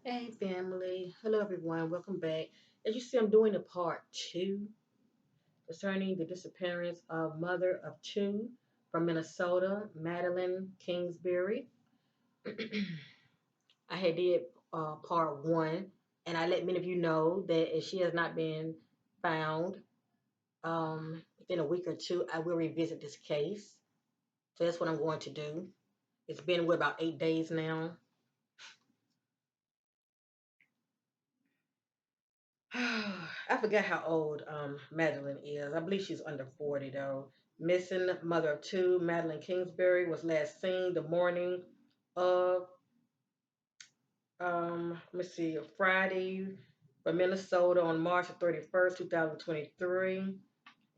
Hey family, hello everyone, welcome back. As you see, I'm doing a part two concerning the disappearance of mother of two from Minnesota, Madeline Kingsbury. I had did part one, and I let many of you know that if she has not been found within a week or two, I will revisit this case. So that's what I'm going to do. It's been about 8 days now. I forgot how old Madeline is. I believe she's under 40 though. Missing mother of two, Madeline Kingsbury, was last seen the morning of let's see, Friday from Minnesota on March 31st, 2023. And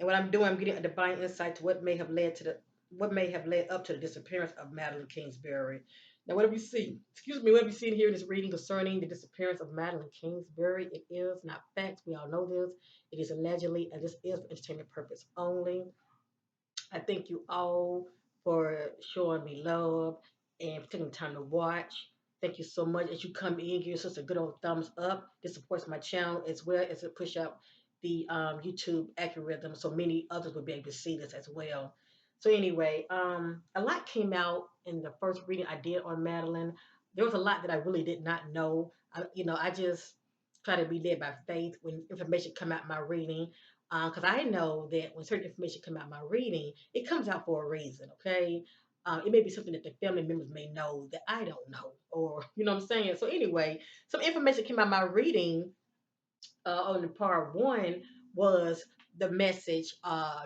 what I'm doing, I'm getting a divine insight to what may have led up to the disappearance of Madeline Kingsbury. Now, what have you seen? Excuse me, what have you seen here in this reading concerning the disappearance of Madeline Kingsbury? It is not facts. We all know this. It is allegedly, and this is for entertainment purpose only. I thank you all for showing me love and for taking the time to watch. Thank you so much. As you come in, give us a good old thumbs up. This supports my channel as well as it push up the YouTube algorithm so many others will be able to see this as well. So anyway, a lot came out in the first reading I did on Madeline. There was a lot that I really did not know. I just try to be led by faith when information come out in my reading because I know that when certain information come out in my reading, it comes out for a reason. Okay, it may be something that the family members may know that I don't know, or you know what I'm saying. So anyway, some information came out in my reading on the part one was the message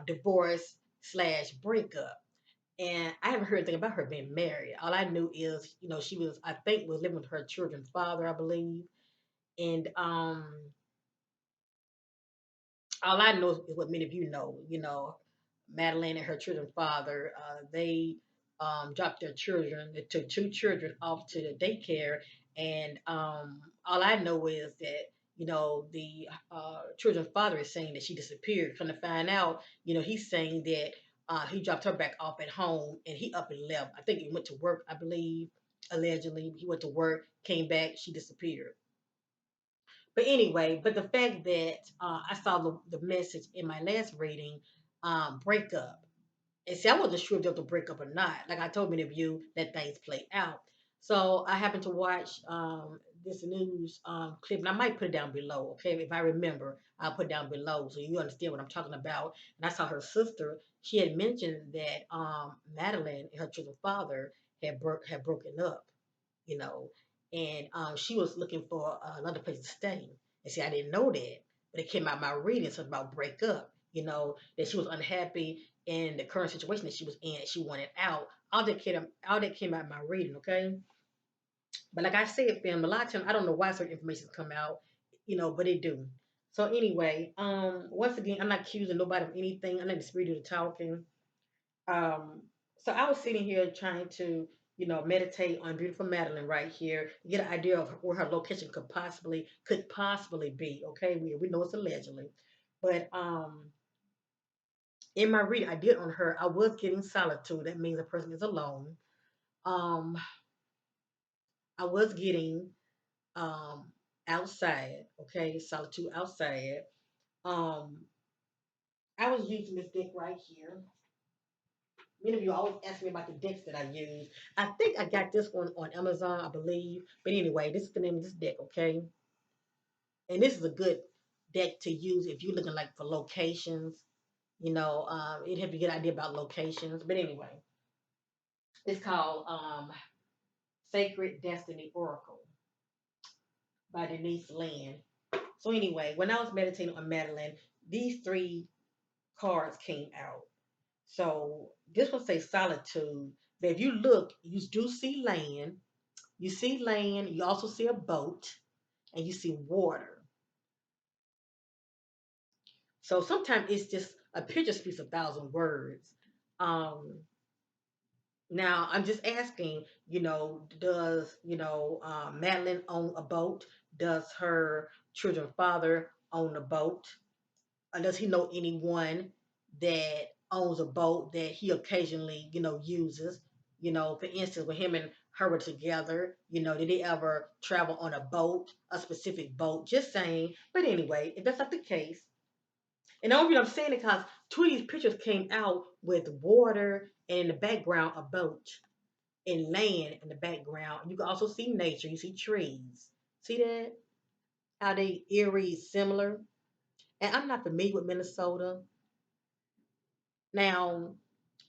divorce slash breakup. And I haven't heard anything about her being married. All I knew is, she was, I think, was living with her children's father, I believe. And all I know is what many of you know. Madeline and her children's father, they dropped their children. They took two children off to the daycare, and all I know is that the children's father is saying that she disappeared. Trying to find out, he's saying that he dropped her back off at home, and he up and left. I think he went to work. I believe allegedly he went to work, came back, she disappeared. But anyway, but the fact that I saw the message in my last reading, breakup. And see, I wasn't sure if there was a breakup or not. Like I told many of you, that things play out. So I happened to watch this news clip, and I might put it down below, okay? If I remember, I'll put it down below so you understand what I'm talking about. And I saw her sister, she had mentioned that Madeline and her children's father had broken up, you know, and she was looking for another place to stay. And see, I didn't know that, but it came out my reading something about break up. That she was unhappy in the current situation that she was in. She wanted out. All that came out in my reading. Okay, but like I said, fam, a lot of times I don't know why certain information come out, but it do. So anyway, once again, I'm not accusing nobody of anything. I'm not the spirit of the talking. Um, so I was sitting here trying to, meditate on beautiful Madeline right here, get an idea of where her location could possibly be. Okay, we know it's allegedly, but in my reading I did on her, I was getting solitude. That means a person is alone. Um, I was getting um outside. Okay, solitude outside. Um, I was using this deck right here. Many of you always ask me about the decks that I use. I think I got this one on Amazon, I believe. But anyway, this is the name of this deck, okay? And this is a good deck to use if you're looking like for locations. It help you get an idea about locations. But anyway, it's called Sacred Destiny Oracle by Denise Land. So anyway, when I was meditating on Madeline, these three cards came out. So this one says solitude. But if you look, you do see land. You see land, you also see a boat, and you see water. So sometimes it's just a picture speaks 1,000 words. Um, Now I'm just asking, does Madeline own a boat? Does her children's father own a boat? Or does he know anyone that owns a boat that he occasionally, uses? For instance, when him and her were together, did they ever travel on a boat, a specific boat? Just saying. But anyway, if that's not the case, and the only reason I'm saying it because two of these pictures came out with water and in the background a boat and land in the background. You can also see nature. You see trees. See that? How they eerie similar. And I'm not familiar with Minnesota. Now,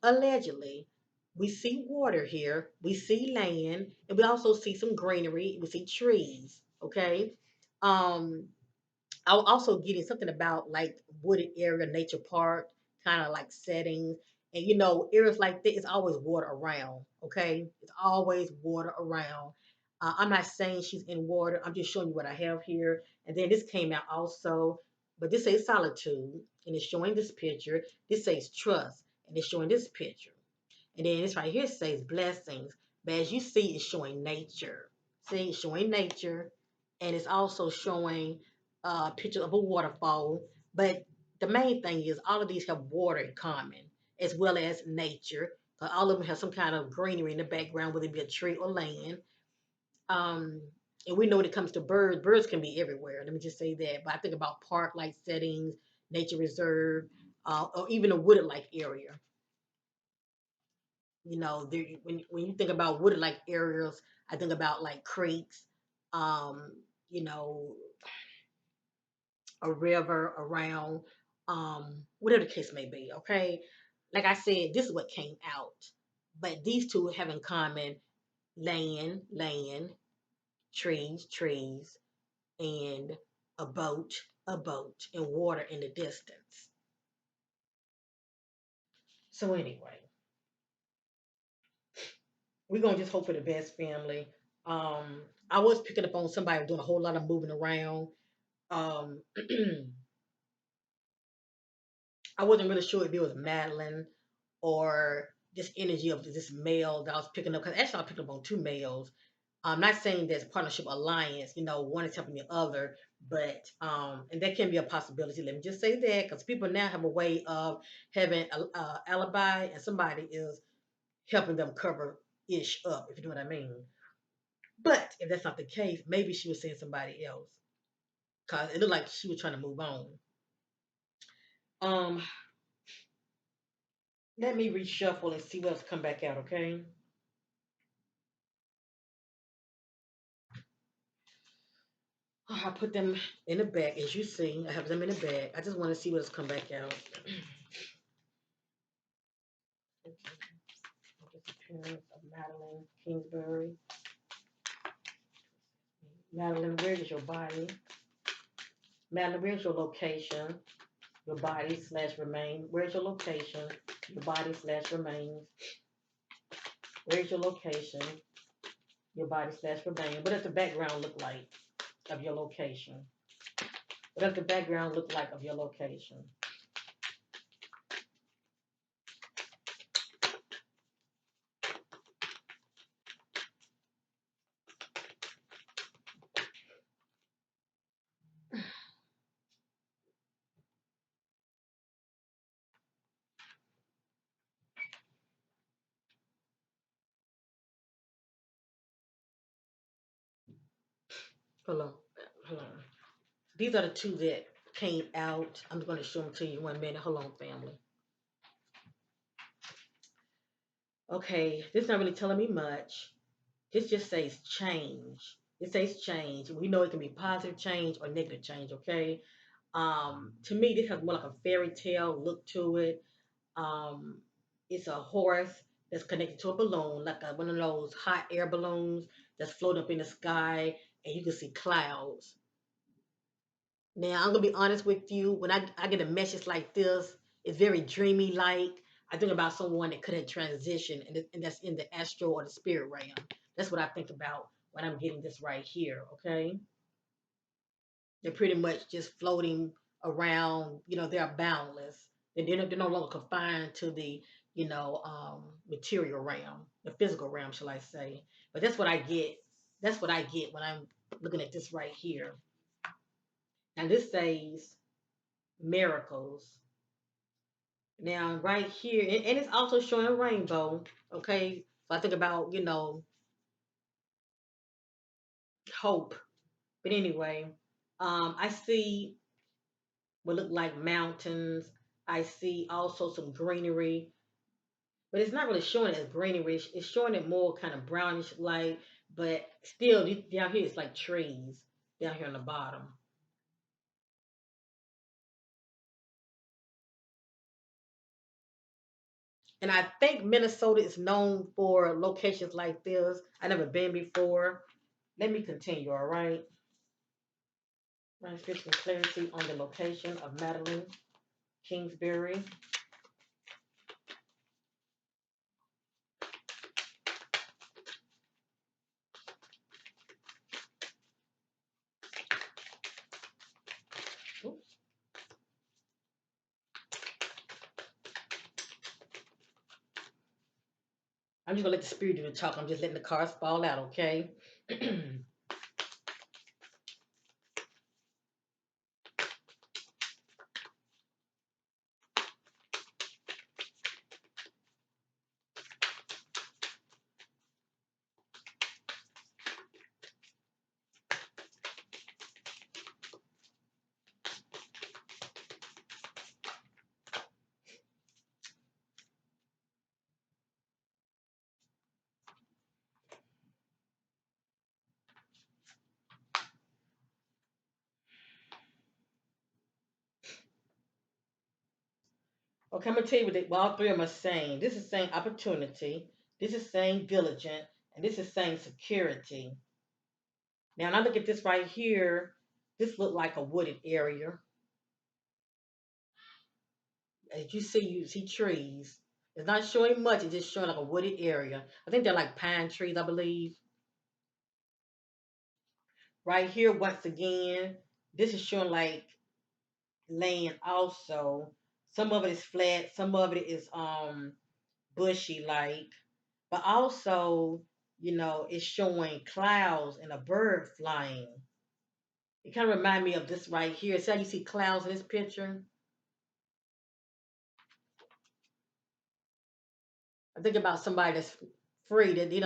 allegedly, we see water here, we see land, and we also see some greenery, we see trees. Okay. Um, I was also getting something about like wooded area, nature park, kind of like settings. And areas like that, it's always water around. Okay. It's always water around. I'm not saying she's in water. I'm just showing you what I have here. And then this came out also, but this says solitude, and it's showing this picture. This says trust, and it's showing this picture. And then this right here says blessings. But as you see, it's showing nature. See, it's showing nature. And it's also showing a picture of a waterfall. But the main thing is all of these have water in common, as well as nature. All of them have some kind of greenery in the background, whether it be a tree or land. Um, and we know when it comes to birds can be everywhere. Let me just say that. But I think about park-like settings, nature reserve, or even a wooded-like area. When you think about wooded like areas, I think about like creeks, um, you know, a river around, whatever the case may be. Okay, like I said, this is what came out, but these two have in common land, trees, trees, and a boat, and water in the distance. So anyway, we're gonna just hope for the best, family. I was picking up on somebody doing a whole lot of moving around. Um, I wasn't really sure if it was Madeline or this energy of this male that I was picking up. Because actually, I picked up on two males. I'm not saying there's a partnership alliance, one is helping the other, but and that can be a possibility. Let me just say that because people now have a way of having a alibi, and somebody is helping them cover ish up, if you know what I mean. But if that's not the case, maybe she was seeing somebody else because it looked like she was trying to move on. Um, Let me reshuffle and see what's come back out, okay? I put them in the bag, as you see. I have them in the bag. I just want to see what's come back out. Disappearance of Madeline Kingsbury. Madeline, where is your body? Madeline, where's your location? Your body slash remain. Where's your location? Your body slash remains. Where's your location? Your body slash remain. What does the background look like of your location? What does the background look like of your location? Hold on. Hold on. These are the two that came out. I'm going to show them to you in 1 minute. Hold on, family. Okay, this not really telling me much. This just says change. It says change. We know it can be positive change or negative change, okay? To me, this has more like a fairy tale look to it. Um, it's a horse that's connected to a balloon, like one of those hot air balloons that's floating up in the sky, and you can see clouds. Now, I'm gonna be honest with you. When I get a message like this, it's very dreamy like. I think about someone that could have transitioned, and that's in the astral or the spirit realm. That's what I think about when I'm getting this right here. Okay, they're pretty much just floating around. They're boundless. They're no longer confined to the material realm, the physical realm, shall I say? But that's what I get. That's what I get when I'm looking at this right here. Now this says miracles. Now, right here, and it's also showing a rainbow. Okay, So I think about, hope. But anyway, I see what look like mountains. I see also some greenery, but it's not really showing it as greenery. It's showing it more kind of brownish light, but still down here it's like trees down here on the bottom. And I think Minnesota is known for locations like this. I never been before. Let me continue, all right? Trying to get some clarity on the location of Madeline Kingsbury. Oops. I'm just gonna let the spirit do the talk. I'm just letting the cards fall out, okay? Okay, I'm gonna tell you what all three of them are saying. This is saying opportunity, this is saying diligent, and this is saying security. Now, when I look at this right here, this look like a wooded area. As you see trees. It's not showing much, it's just showing like a wooded area. I think they're like pine trees, I believe. Right here, once again, this is showing like land also. Some of it is flat, some of it is bushy like, but also, it's showing clouds and a bird flying. It kind of remind me of this right here. See how you see clouds in this picture? I think about somebody that's free, that they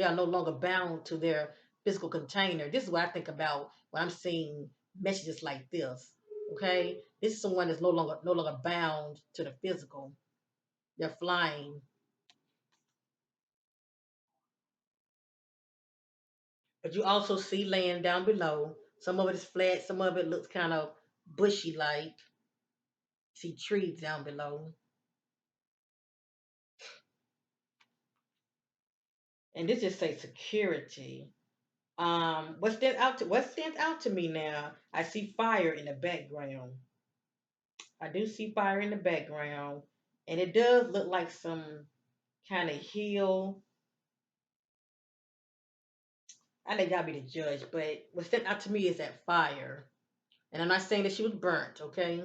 are no longer bound to their physical container. This is what I think about when I'm seeing messages like this. Okay, this is someone that's no longer bound to the physical. They're flying, but you also see land down below. Some of it is flat, some of it looks kind of bushy like. See trees down below, and this just says security. What stands out to me now? I see fire in the background. I do see fire in the background, and it does look like some kind of hill. I let y'all be the judge, but what stands out to me is that fire. And I'm not saying that she was burnt, okay?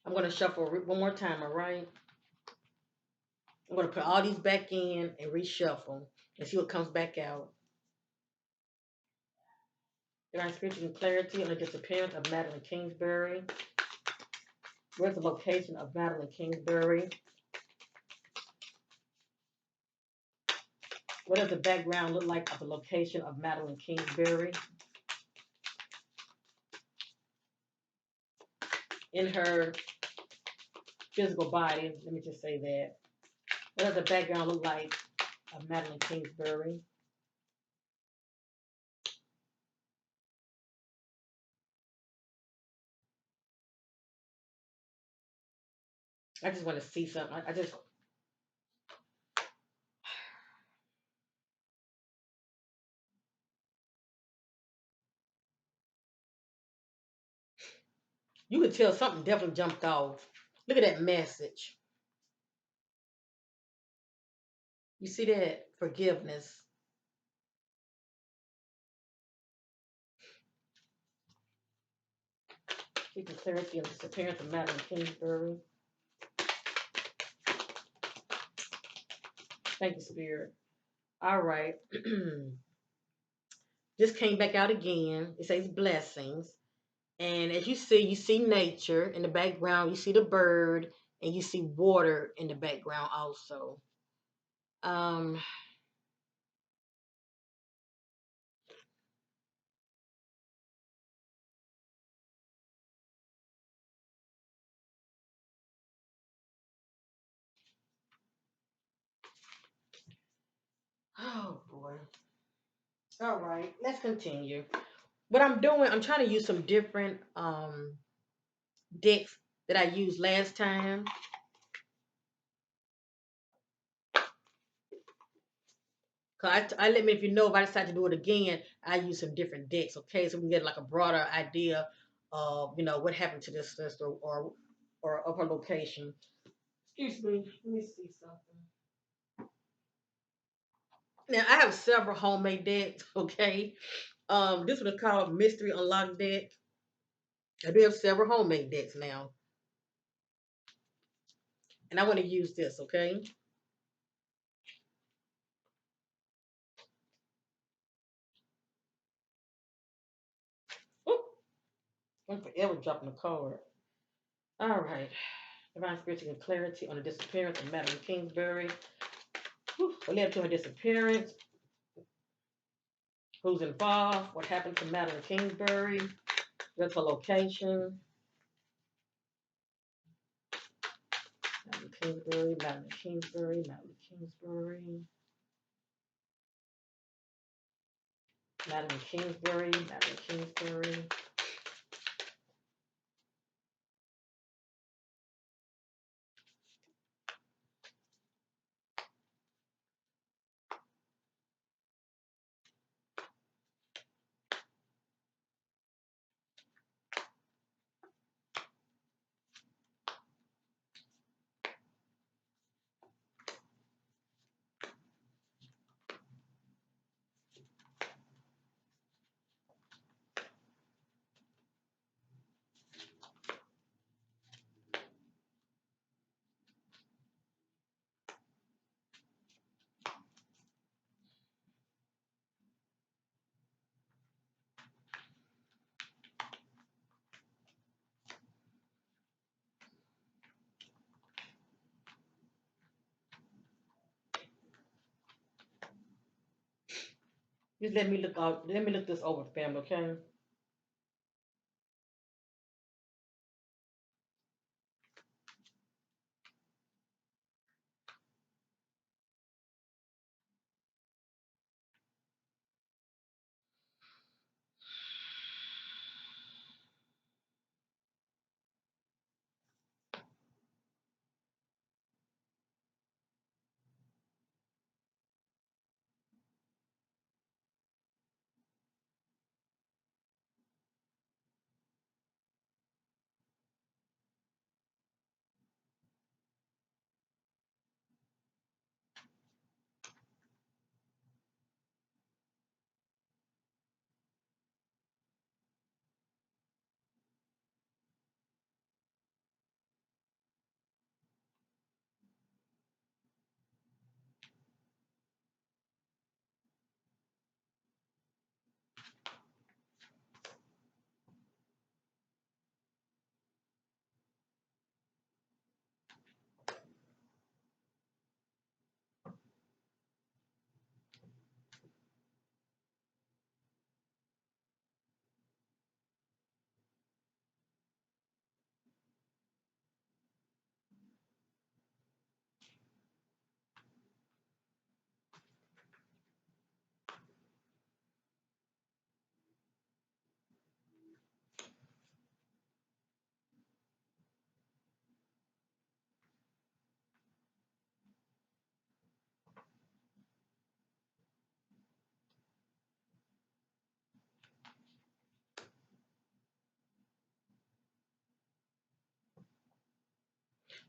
I'm gonna shuffle one more time, all right? I'm gonna put all these back in and reshuffle and see what comes back out. Divine spiritual clarity on the disappearance of Madeline Kingsbury. Where's the location of Madeline Kingsbury? What does the background look like of the location of Madeline Kingsbury? In her physical body, let me just say that. What does the background look like of Madeline Kingsbury? I just want to see something. I just, you could tell something definitely jumped off. Look at that message. You see that? Forgiveness. Seeking clarity on the disappearance of Madeline Kingsbury. Thank you, Spirit. All right. This came back out again. It says blessings. And as you see nature in the background. You see the bird. and you see water in the background also. Um, oh boy. All right, let's continue. What I'm doing, I'm trying to use some different decks that I used last time. I let me if you know if I decide to do it again, I use some different decks. Okay, so we can get like a broader idea of what happened to this sister or of her location. Excuse me. Let me see something. Now I have several homemade decks. Okay, this one is called Mystery Unlocked deck. I do have several homemade decks now, and I want to use this. Okay, Oop, I'm forever dropping a card. All right, divine spiritual clarity on the disappearance of Madeline Kingsbury. What led to her disappearance? Who's involved? What happened to Madeline Kingsbury? What's her location? Madeline Kingsbury, Madeline Kingsbury, Madeline Kingsbury, Madeline Kingsbury, Madeline Kingsbury. Just let me look out. Let me look this over, family. Okay.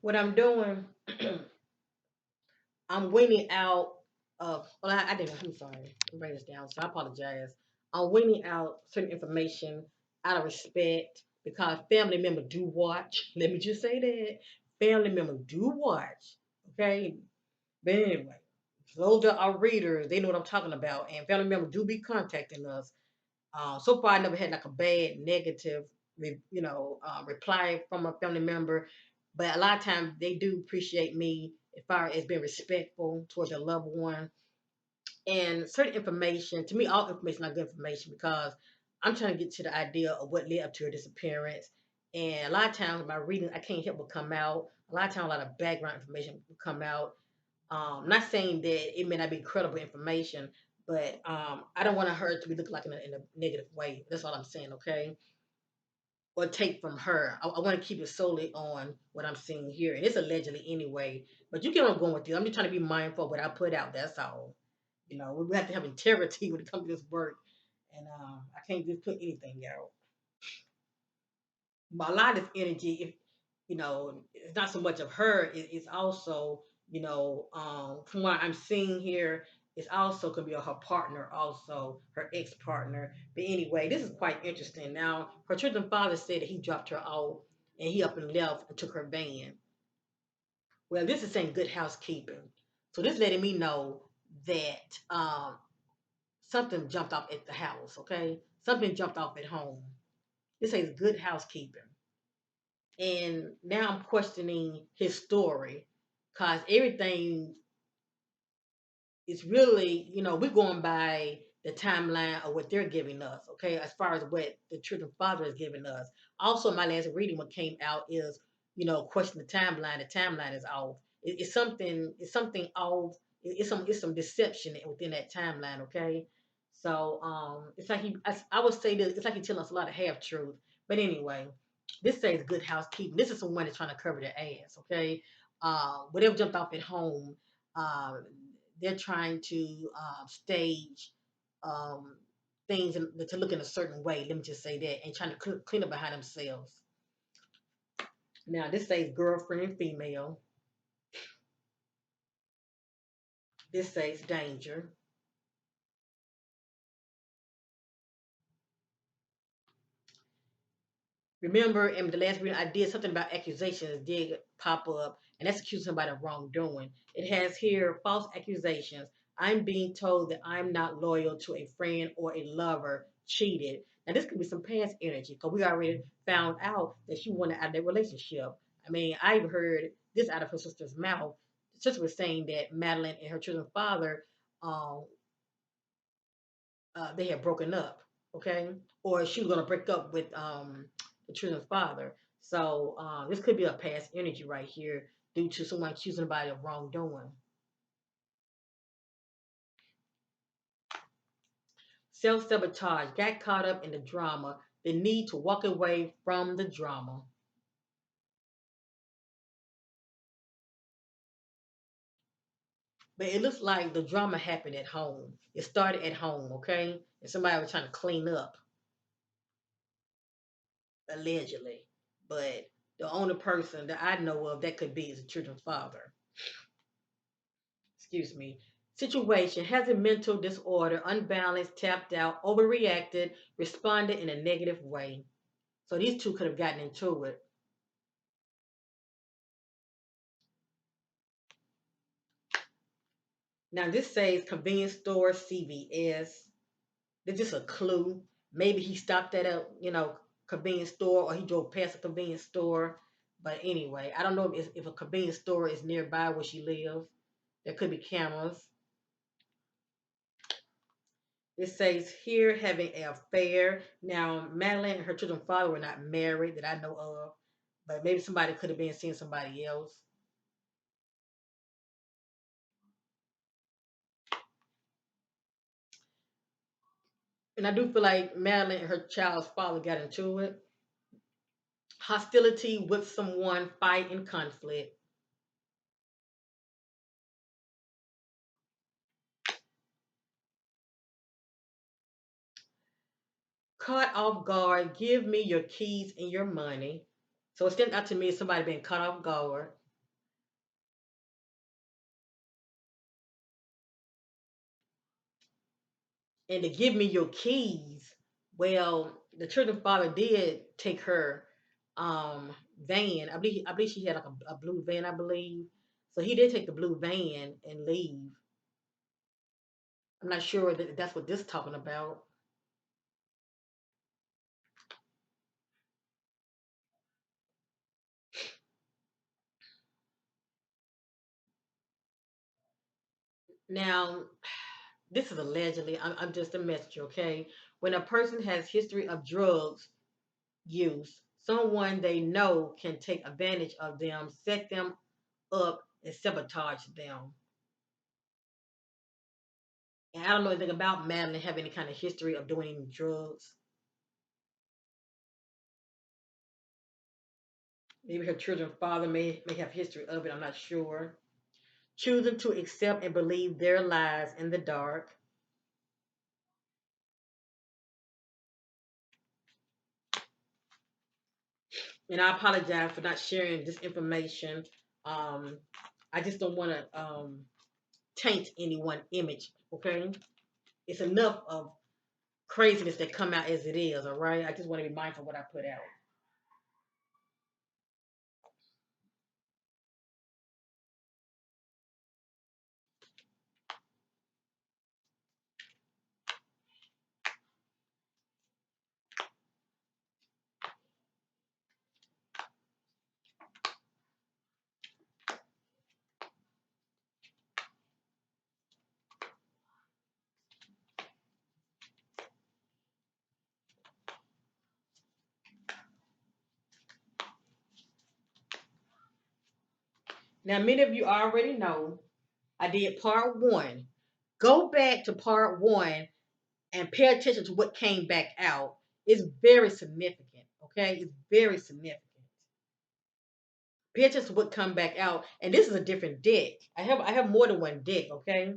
What I'm doing, I'm weaning out of. Well, I didn't. I'm sorry. I'm writing this down, so I apologize. I'm weaning out certain information out of respect because family members do watch. Let me just say that family members do watch. Okay, but anyway, those are our readers. They know what I'm talking about, and family members do be contacting us. So far, I never had like a bad, negative, reply from a family member. But a lot of times they do appreciate me as far as being respectful towards their loved one. And certain information, to me, all information is not good information because I'm trying to get to the idea of what led up to her disappearance. And a lot of times, by reading, I can't help but come out. A lot of times, a lot of background information will come out. Not saying that it may not be credible information, but I don't want her to be looked like in a negative way. That's all I'm saying, okay? Or take from her. I want to keep it solely on what I'm seeing here. And it's allegedly anyway. But you get what I'm going with you. I'm just trying to be mindful of what I put out. That's all. You know, we have to have integrity when it comes to this work. And I can't just put anything out. But a lot of this energy, if it's not so much of her, it's also, from what I'm seeing here, it's also could be her partner, also her ex-partner. But anyway, this is quite interesting. Now, her children's father said that he dropped her off and he up and left and took her van. Well, this is saying good housekeeping. So this letting me know that something jumped off at the house, okay? Something jumped off at home. This says good housekeeping. And now I'm questioning his story because everything is really, we're going by the timeline of what they're giving us, okay, as far as what the children's father is giving us. Also, my last reading, what came out is, question the timeline. The timeline is off. It's something off. It's some deception within that timeline, okay? So it's like I would say that it's like he's telling us a lot of half truth. But anyway, this says good housekeeping. This is someone that's trying to cover their ass, okay? Whatever jumped off at home, uh, they're trying to stage um, things to look in a certain way. Let me just say that, and trying to clean up behind themselves. Now, this says girlfriend and female. This says danger. Remember, in the last reading, I did something about accusations did pop up, and that's accusing somebody of wrongdoing. It has here false accusations. I'm being told that I'm not loyal to a friend or a lover, cheated. Now, this could be some past energy because we already found out that she wanted out of that relationship. I mean, I've heard this out of her sister's mouth. The sister was saying that Madeline and her children's father, um, they had broken up, okay? Or she was going to break up with the children's father. So this could be a past energy right here due to someone accusing somebody of wrongdoing. Self sabotage, got caught up in the drama, the need to walk away from the drama. But it looks like the drama happened at home. It started at home, okay? And somebody was trying to clean up, allegedly. But the only person that I know of that could be is the children's father. Excuse me. Situation has a mental disorder, unbalanced, tapped out, overreacted, responded in a negative way. So these two could have gotten into it. Now this says convenience store, CVS. This is a clue. Maybe he stopped at a convenience store or he drove past a convenience store. But anyway, I don't know if a convenience store is nearby where she lives. There could be cameras. It says here having an affair. Now, Madeline and her children's father were not married that I know of, but maybe somebody could have been seeing somebody else. And I do feel like Madeline and her child's father got into it. Hostility with someone, fight and conflict. Caught off guard, give me your keys and your money. So it stands out to me as somebody being caught off guard. And to give me your keys, well, the children's father did take her um van. I believe she had like a blue van, I believe. So he did take the blue van and leave. I'm not sure that that's what this is talking about. Now, this is allegedly, I'm just a messenger, okay? When a person has history of drugs use, someone they know can take advantage of them, set them up, and sabotage them. And I don't know anything about Madeline having any kind of history of doing any drugs. Maybe her children's father may have history of it. I'm not sure. Choosing to accept and believe their lies in the dark. And I apologize for not sharing this information. Um, I just don't want to taint anyone's image. Okay, it's enough of craziness that come out as it is. All right, I just want to be mindful of what I put out. Now, many of you already know I did part one. Go back to part one and pay attention to what came back out. It's very significant. Okay, it's very significant. Pay attention to what come back out, and this is a different deck. I have more than one deck. Okay,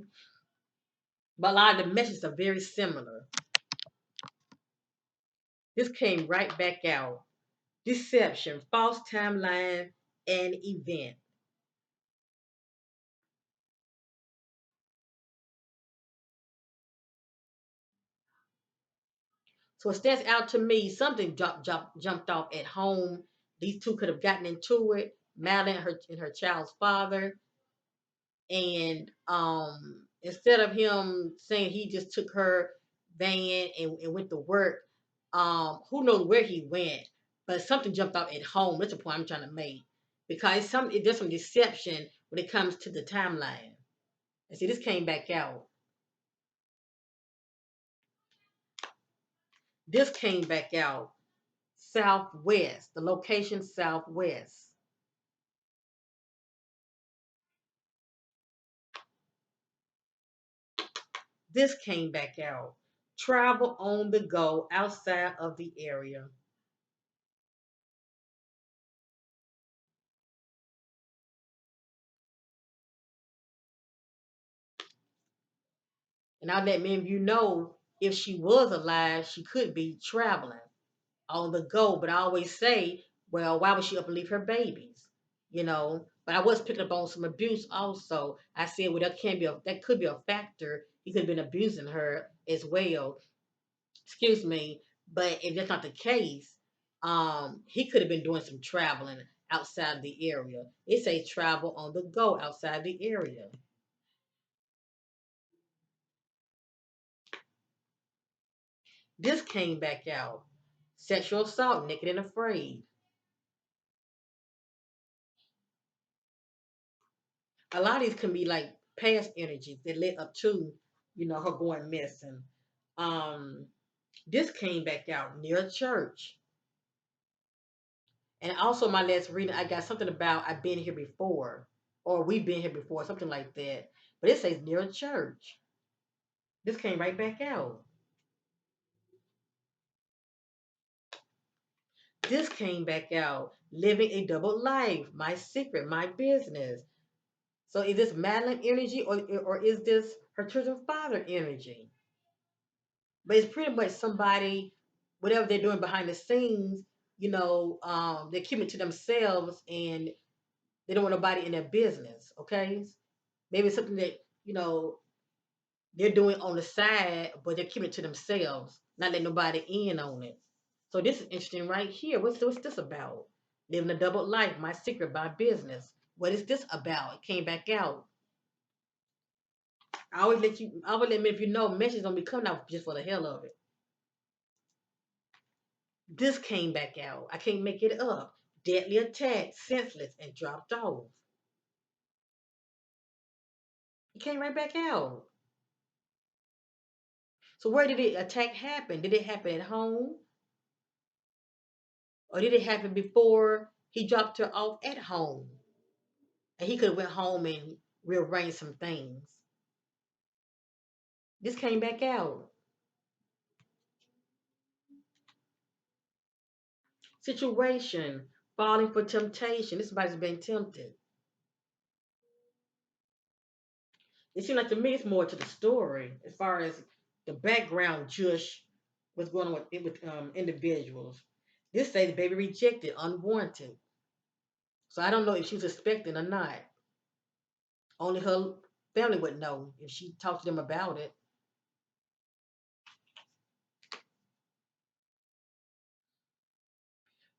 but a lot of the messages are very similar. This came right back out. Deception, false timeline, and event. So it stands out to me. Something jumped off at home. These two could have gotten into it. Madeline and her child's father. And instead of him saying he just took her van and went to work, who knows where he went, but something jumped out at home. That's the point I'm trying to make. Because there's some deception when it comes to the timeline. And see, this came back out. This came back out. Southwest, the location Southwest. This came back out. Travel on the go outside of the area. And I'll let many of you know if she was alive, she could be traveling on the go. But I always say, well, why would she up and leave her babies? But I was picking up on some abuse also. I said, well, that could be a factor. He could have been abusing her as well. Excuse me. But if that's not the case, he could have been doing some traveling outside the area. It says travel on the go outside the area. This came back out. Sexual assault, naked and afraid. A lot of these can be like past energies that led up to, her going missing. Um, this came back out near a church. And also my last reading, I got something about I've been here before, or we've been here before, something like that. But it says near a church. This came right back out. This came back out. Living a double life, my secret, my business. So is this Madeline energy or is this her children's father energy? But it's pretty much somebody, whatever they're doing behind the scenes, they're keeping it to themselves and they don't want nobody in their business. Okay, maybe it's something that they're doing on the side, but they're keeping it to themselves, not letting nobody in on it. So this is interesting right here. What's this about? Living a double life, my secret, my business. What is this about? It came back out. I always let me if you know messages don't be coming out just for the hell of it. This came back out. I can't make it up. Deadly attack, senseless, and dropped off. It came right back out. So where did the attack happen? Did it happen at home, or did it happen before he dropped her off at home? And he could have went home and rearranged some things. This came back out. Situation, falling for temptation. This somebody's been tempted. It seems like to me it's more to the story as far as the background, just what's going on with individuals. This says the baby rejected, unwanted. So I don't know if she was expecting or not. Only her family would know if she talked to them about it.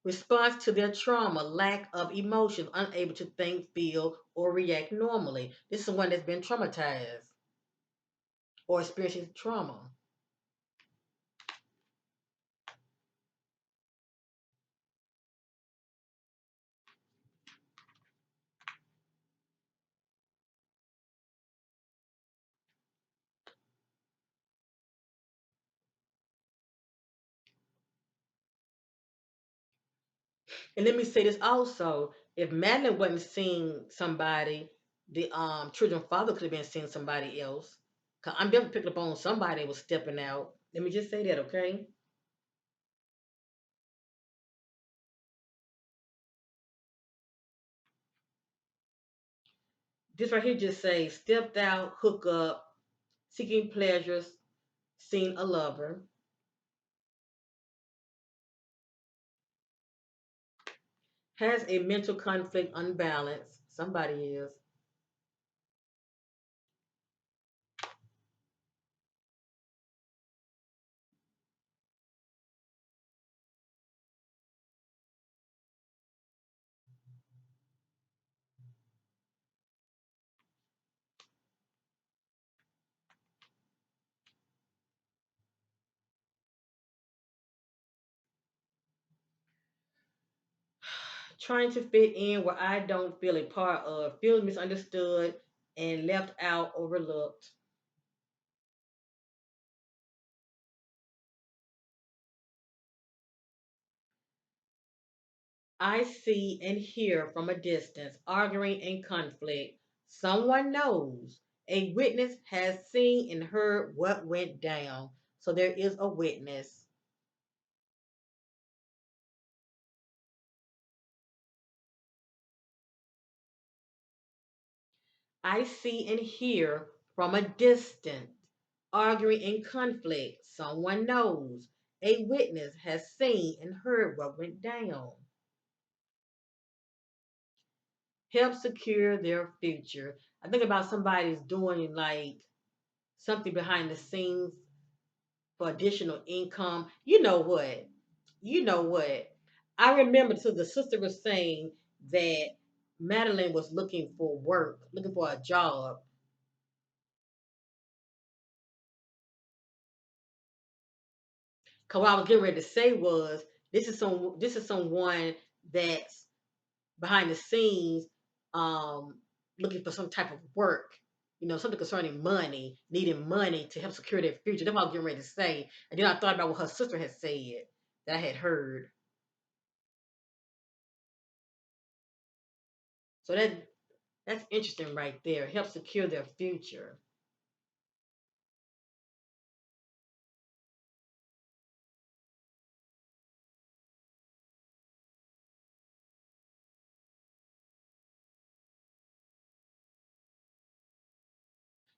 Response to their trauma, lack of emotion, unable to think, feel, or react normally. This is someone that's been traumatized or experiencing trauma. And let me say this also: if Madeline wasn't seeing somebody, the children's father could have been seeing somebody else. Cause I'm definitely picking up on somebody was stepping out. Let me just say that, okay? This right here just says stepped out, hook up, seeking pleasures, seen a lover, has a mental conflict, unbalanced. Somebody is trying to fit in where I don't feel a part of, feel misunderstood and left out, overlooked. I see and hear from a distance, arguing and conflict. Someone knows. A witness has seen and heard what went down. So there is a witness. I see and hear from a distance, arguing and conflict. Someone knows. A witness has seen and heard what went down. Help secure their future. I think about somebody's doing like something behind the scenes for additional income. You know what? You know what? I remember so the sister was saying that Madeline was looking for work, looking for a job. Cause what I was getting ready to say was this is someone that's behind the scenes um looking for some type of work. You know, something concerning money, needing money to help secure their future. That's what I was getting ready to say. And then I thought about what her sister had said that I had heard. So that's interesting right there. Help secure their future.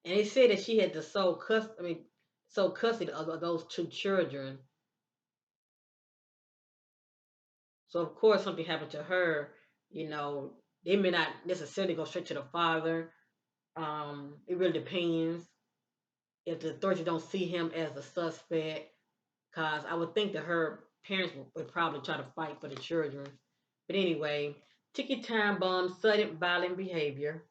And they said that she had the sole custody of those two children. So of course something happened to her, you know, they may not necessarily go straight to the father. It really depends if the authorities don't see him as a suspect, because I would think that her parents would probably try to fight for the children. But anyway, ticket time bomb, sudden violent behavior.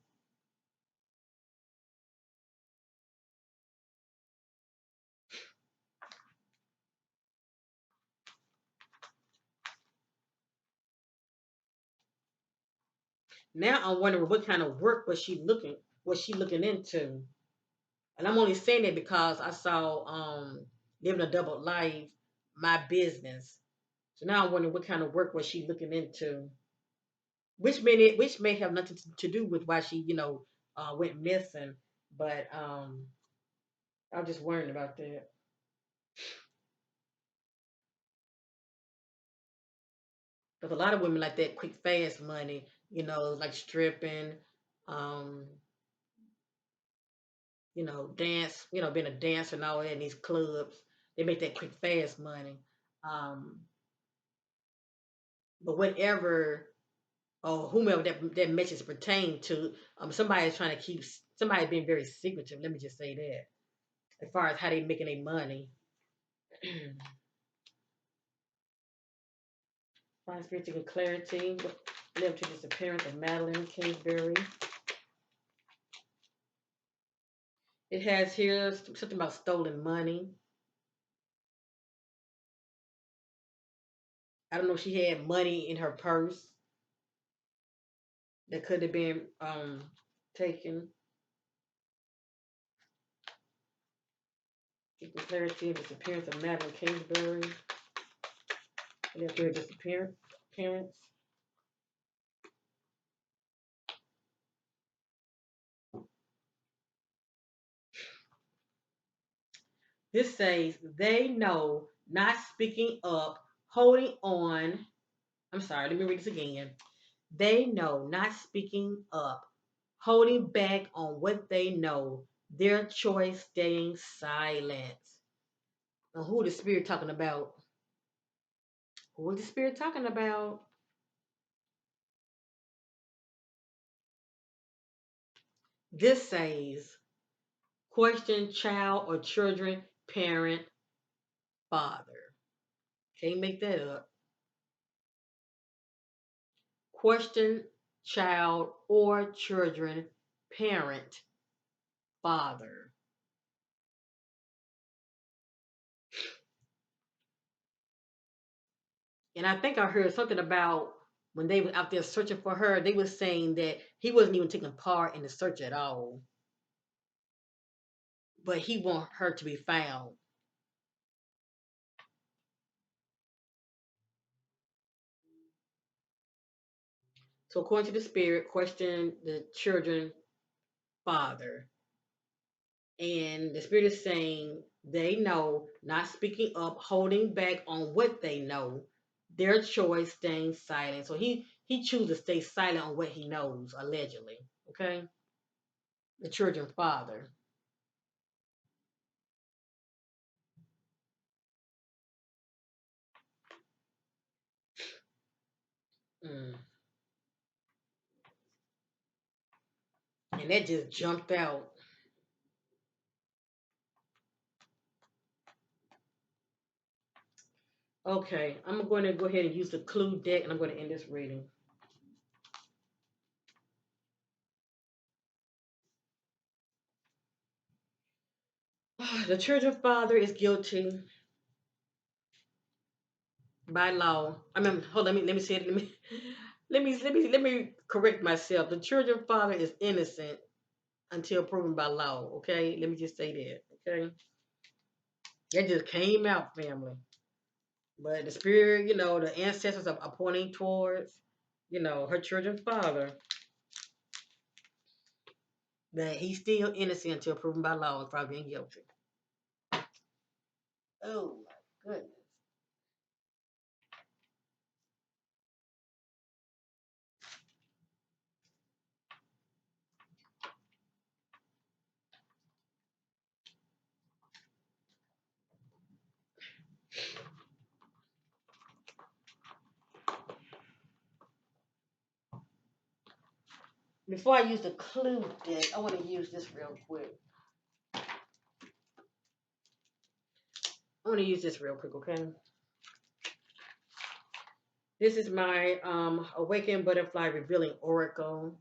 Now I'm wondering what kind of work was she looking? what she looking into. And I'm only saying it because I saw living a double life, my business. So now I'm wondering what kind of work was she looking into, which may have nothing to do with why she went missing. But I'm just worrying about that. Because a lot of women like that quick fast money, like stripping, um, dance, being a dancer and all that in these clubs. They make that quick fast money. Um, but whatever or whomever that message pertain to, somebody is trying to keep somebody being very secretive. Let me just say that as far as how they making their money. Find spiritual clarity. Live to disappearance of Madeline Kingsbury. It has here something about stolen money. I don't know if she had money in her purse that could have been taken. Seeking clarity of disappearance of Madeline Kingsbury. Live to her disappearance. This says they know not speaking up, holding on. I'm sorry, let me read this again. They know not speaking up, holding back on what they know, their choice staying silent. Now, who the spirit talking about? Who is the spirit talking about? This says question child or children, parent, father. Can't make that up. Question child or children, parent, father. And I think I heard something about when they were out there searching for her, they were saying that he wasn't even taking part in the search at all, but he want her to be found. So according to the spirit, question the children father. And the spirit is saying they know, not speaking up, holding back on what they know, their choice staying silent. So he chooses to stay silent on what he knows, allegedly. Okay? The children father. Mm. And that just jumped out. Okay, I'm going to go ahead and use the clue deck and I'm going to end this reading. The children's father is guilty by law. I mean, hold on, let me say it. Let me correct myself. The children's father is innocent until proven by law. Okay, let me just say that. Okay, that just came out, family. But the spirit, the ancestors are pointing towards, her children's father, that he's still innocent until proven by law for being guilty. Oh my goodness. Before I use the clue deck, I want to use this real quick. I want to use this real quick, okay? This is my Awakened Butterfly Revealing Oracle.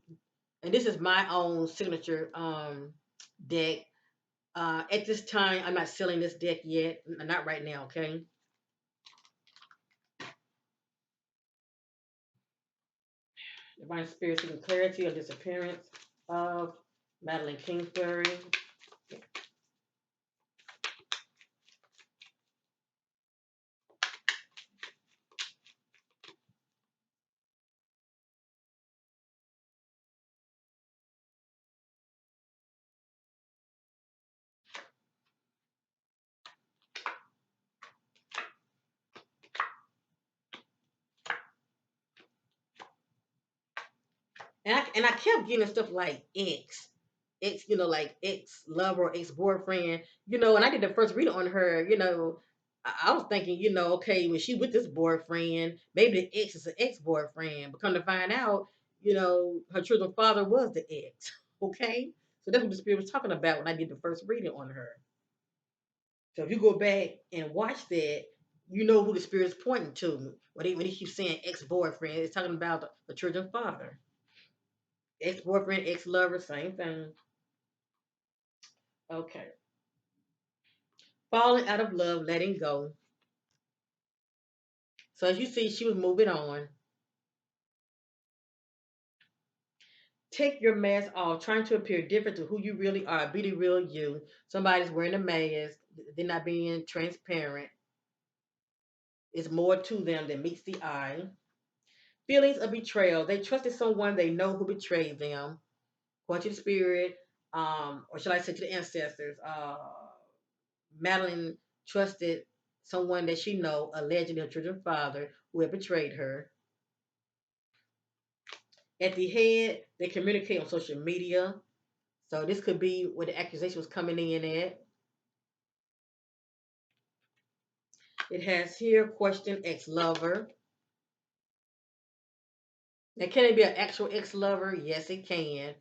And this is my own signature deck. At this time, I'm not selling this deck yet. Not right now, okay? Divine Spirit seeking clarity or disappearance of Madeline Kingsbury. And I kept getting stuff like ex, like ex lover or ex boyfriend, and I did the first reading on her, I was thinking, okay, when she with this boyfriend, maybe the ex is an ex boyfriend, but come to find out, her children's father was the ex. Okay, so that's what the spirit was talking about when I did the first reading on her. So if you go back and watch that, you know who the spirit's pointing to when he keeps saying ex boyfriend. It's talking about the children's father. Ex boyfriend, ex lover, same thing. Okay. Falling out of love, letting go. So as you see, she was moving on. Take your mask off, trying to appear different to who you really are. Be the real you. Somebody's wearing a mask. They're not being transparent. It's more to them than meets the eye. Feelings of betrayal. They trusted someone they know who betrayed them. Going to the spirit, or shall I say to the ancestors. Madeline trusted someone that she know, allegedly her children's father, who had betrayed her. At the head, they communicate on social media. So this could be where the accusation was coming in at. It has here question ex-lover. Now, can it be an actual ex-lover? Yes, it can.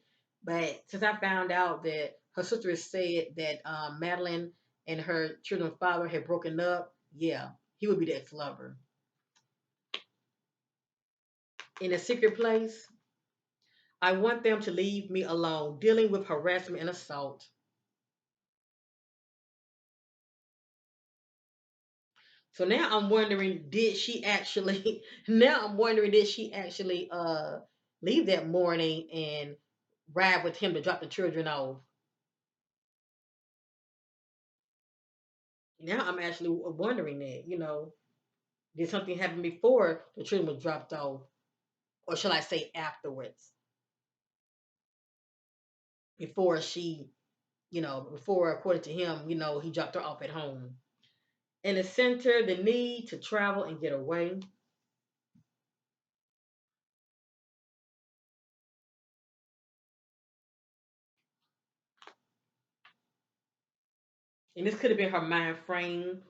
But since I found out that her sister has said that Madeline and her children's father had broken up, yeah, he would be the ex-lover. In a secret place, I want them to leave me alone, dealing with harassment and assault. So now I'm wondering, did she actually? Now I'm wondering, did she actually leave that morning and ride with him to drop the children off? Now I'm actually wondering that. Did something happen before the children was dropped off, or shall I say afterwards? Before she, before according to him, he dropped her off at home. In the center, the need to travel and get away. And this could have been her mind frame,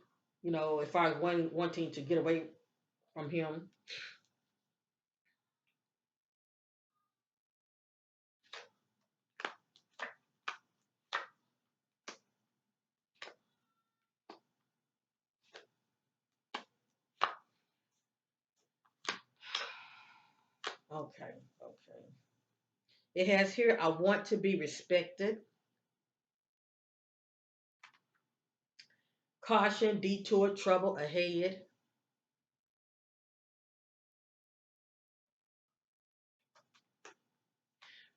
as far as wanting to get away from him. Okay, okay. It has here, I want to be respected. Caution, detour, trouble ahead.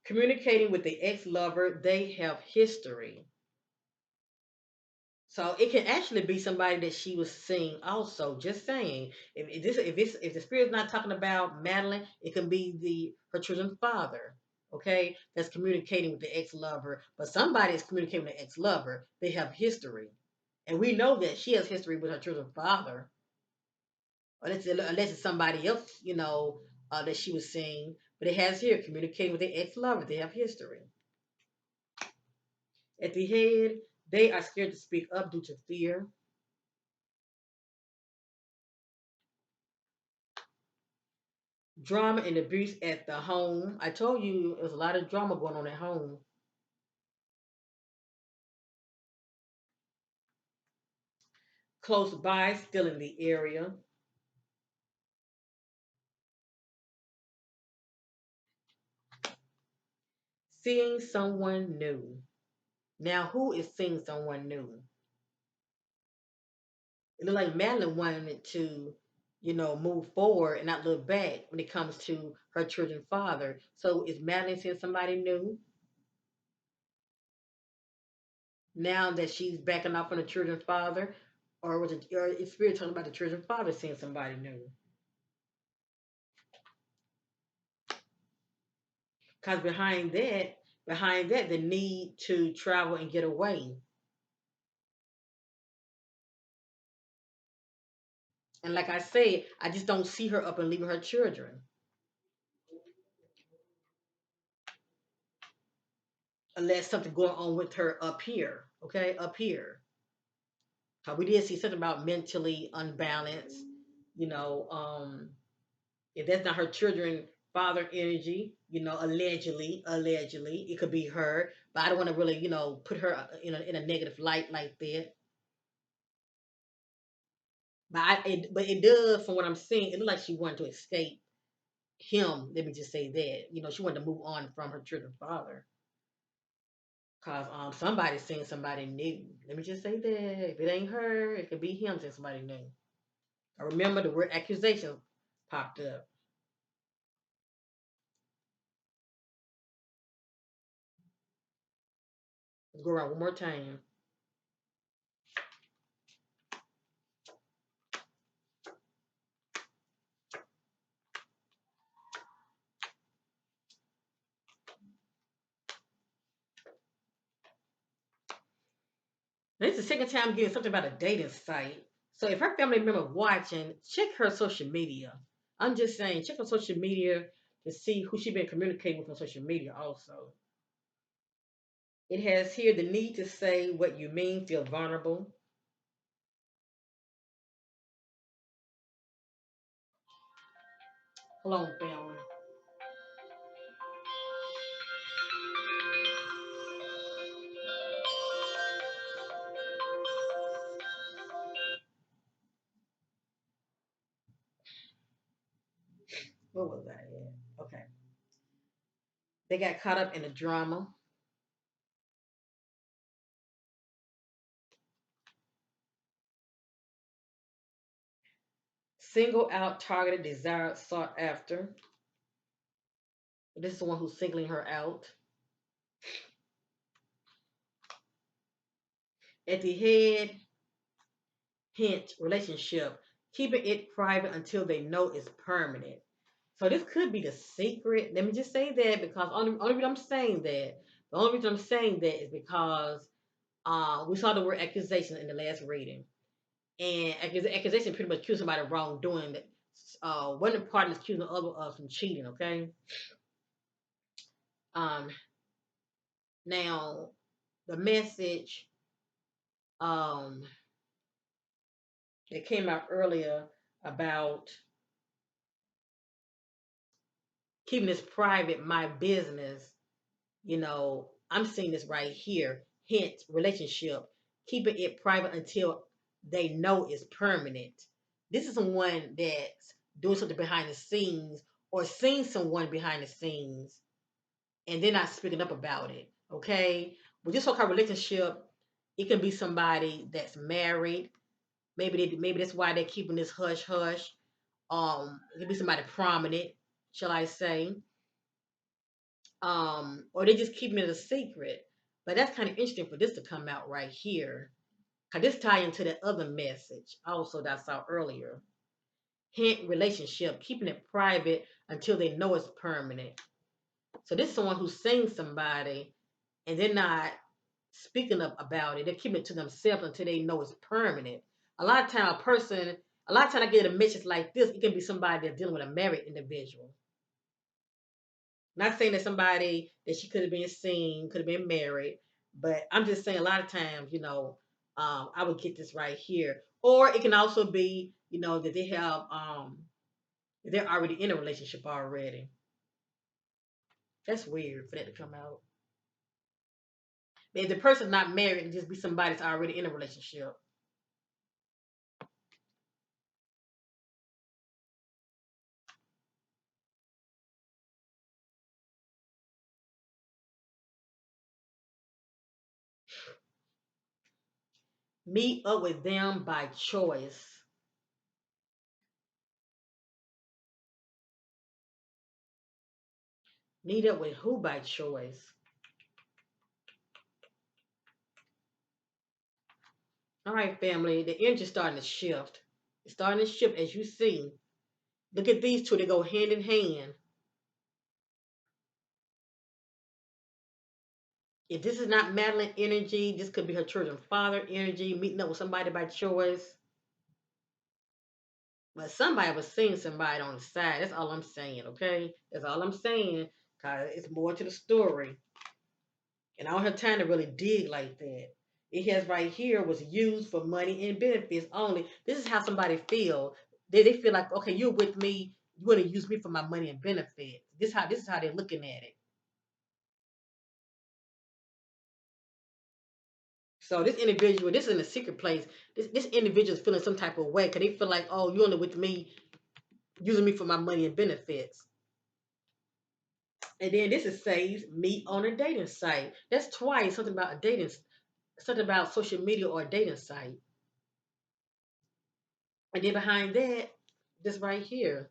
Communicating with the ex lover, they have history. So it can actually be somebody that she was seeing also. Just saying, if the spirit's not talking about Madeline, it can be her children's father. Okay, that's communicating with the ex lover. But somebody is communicating with the ex lover. They have history, and we know that she has history with her children's father. Unless it's somebody else, that she was seeing. But it has here communicating with the ex lover. They have history. At the head, they are scared to speak up due to fear. Drama and abuse at the home. I told you there's a lot of drama going on at home. Close by, still in the area. Seeing someone new. Now, who is seeing someone new? It looked like Madeline wanted to, move forward and not look back when it comes to her children's father. So is Madeline seeing somebody new? now that she's backing off on the children's father, or was it, or is spirit talking about the children's father seeing somebody new? Because behind that, the need to travel and get away. And like I said, I just don't see her up and leaving her children unless something going on with her up here. Okay, up here. We did see something about mentally unbalanced. You know, if that's not her children, father energy. Allegedly, it could be her. But I don't want to really, put her in a negative light like that. But it does, from what I'm seeing, it looks like she wanted to escape him. Let me just say that. She wanted to move on from her children's father. Cause somebody's seeing somebody new. Let me just say that. If it ain't her, it could be him seeing somebody new. I remember the word accusation popped up. Let's go around one more time. This is the second time I'm getting something about a dating site. So if her family member watching, check her social media. I'm just saying, check her social media to see who she been communicating with on social media also. It has here the need to say what you mean, feel vulnerable. Hold on, family. What was that? Yeah. Okay. They got caught up in the drama. Single out, targeted, desired, sought after. This is the one who's singling her out. At the head, hint, relationship. Keeping it private until they know it's permanent. So this could be the secret. Let me just say that because only reason I'm saying that, the only reason I'm saying that is because we saw the word accusation in the last reading. And accusation pretty much accusing somebody of wrongdoing. That one of the partners accusing the other of some cheating, okay? Um, Now, the message um, that came out earlier about keeping this private, my business, I'm seeing this right here. Hint, relationship, keeping it private until they know it's permanent. This is someone that's doing something behind the scenes or seeing someone behind the scenes and they're not speaking up about it. Okay. With this whole kind of relationship, it can be somebody that's married. Maybe that's why they're keeping this hush hush. It could be somebody prominent, shall I say? Or they just keeping it a secret. But that's kind of interesting for this to come out right here. Cause this tie into the other message also that I saw earlier. Hint relationship, keeping it private until they know it's permanent. So this is someone who's seeing somebody and they're not speaking up about it. They're keeping it to themselves until they know it's permanent. A lot of time I get a message like this, it can be somebody that's dealing with a married individual. Not saying that somebody that she could have been seen, could have been married, but I'm just saying a lot of times, I would get this right here. Or it can also be, that they're already in a relationship already. That's weird for that to come out. If the person's not married, it can just be somebody that's already in a relationship. Meet up with them by choice. Meet up with who by choice? All right, family, the engine's starting to shift. It's starting to shift as you see. Look at these two, they go hand in hand. If this is not Madeline energy, this could be her children father energy, meeting up with somebody by choice. But somebody was seeing somebody on the side. That's all I'm saying, okay? That's all I'm saying. Cause it's more to the story. And I don't have time to really dig like that. It has right here was used for money and benefits only. This is how somebody feel. They feel like, okay, you're with me, you want to use me for my money and benefits. This is how they're looking at it. So this individual, this is in a secret place. This individual is feeling some type of way because they feel like, oh, you're only with me, using me for my money and benefits. And then this is says meet on a dating site. That's twice something about a dating, something about social media or a dating site. And then behind that, this right here.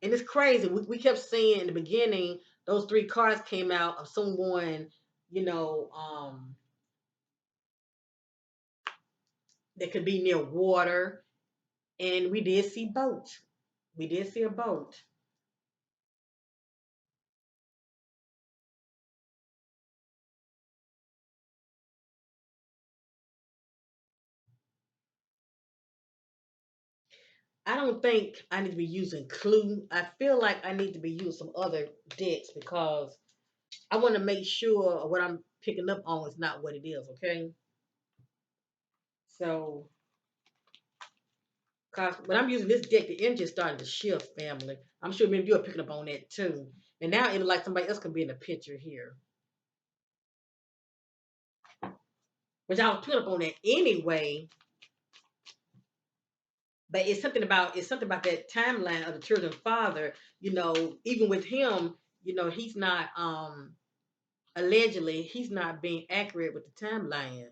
And it's crazy. We kept seeing in the beginning, those three cards came out of someone, you know, that could be near water. And we did see boat. We did see a boat. I don't think I need to be using Clue. I feel like I need to be using some other decks because I want to make sure what I'm picking up on is not what it is, okay? So, cause when I'm using this deck, the energy is starting to shift, family. I'm sure maybe you're picking up on that too. And now it looks like somebody else can be in the picture here. Which I was picking up on that anyway, but it's something about that timeline of the children's father, even with him, he's not allegedly he's not being accurate with the timeline.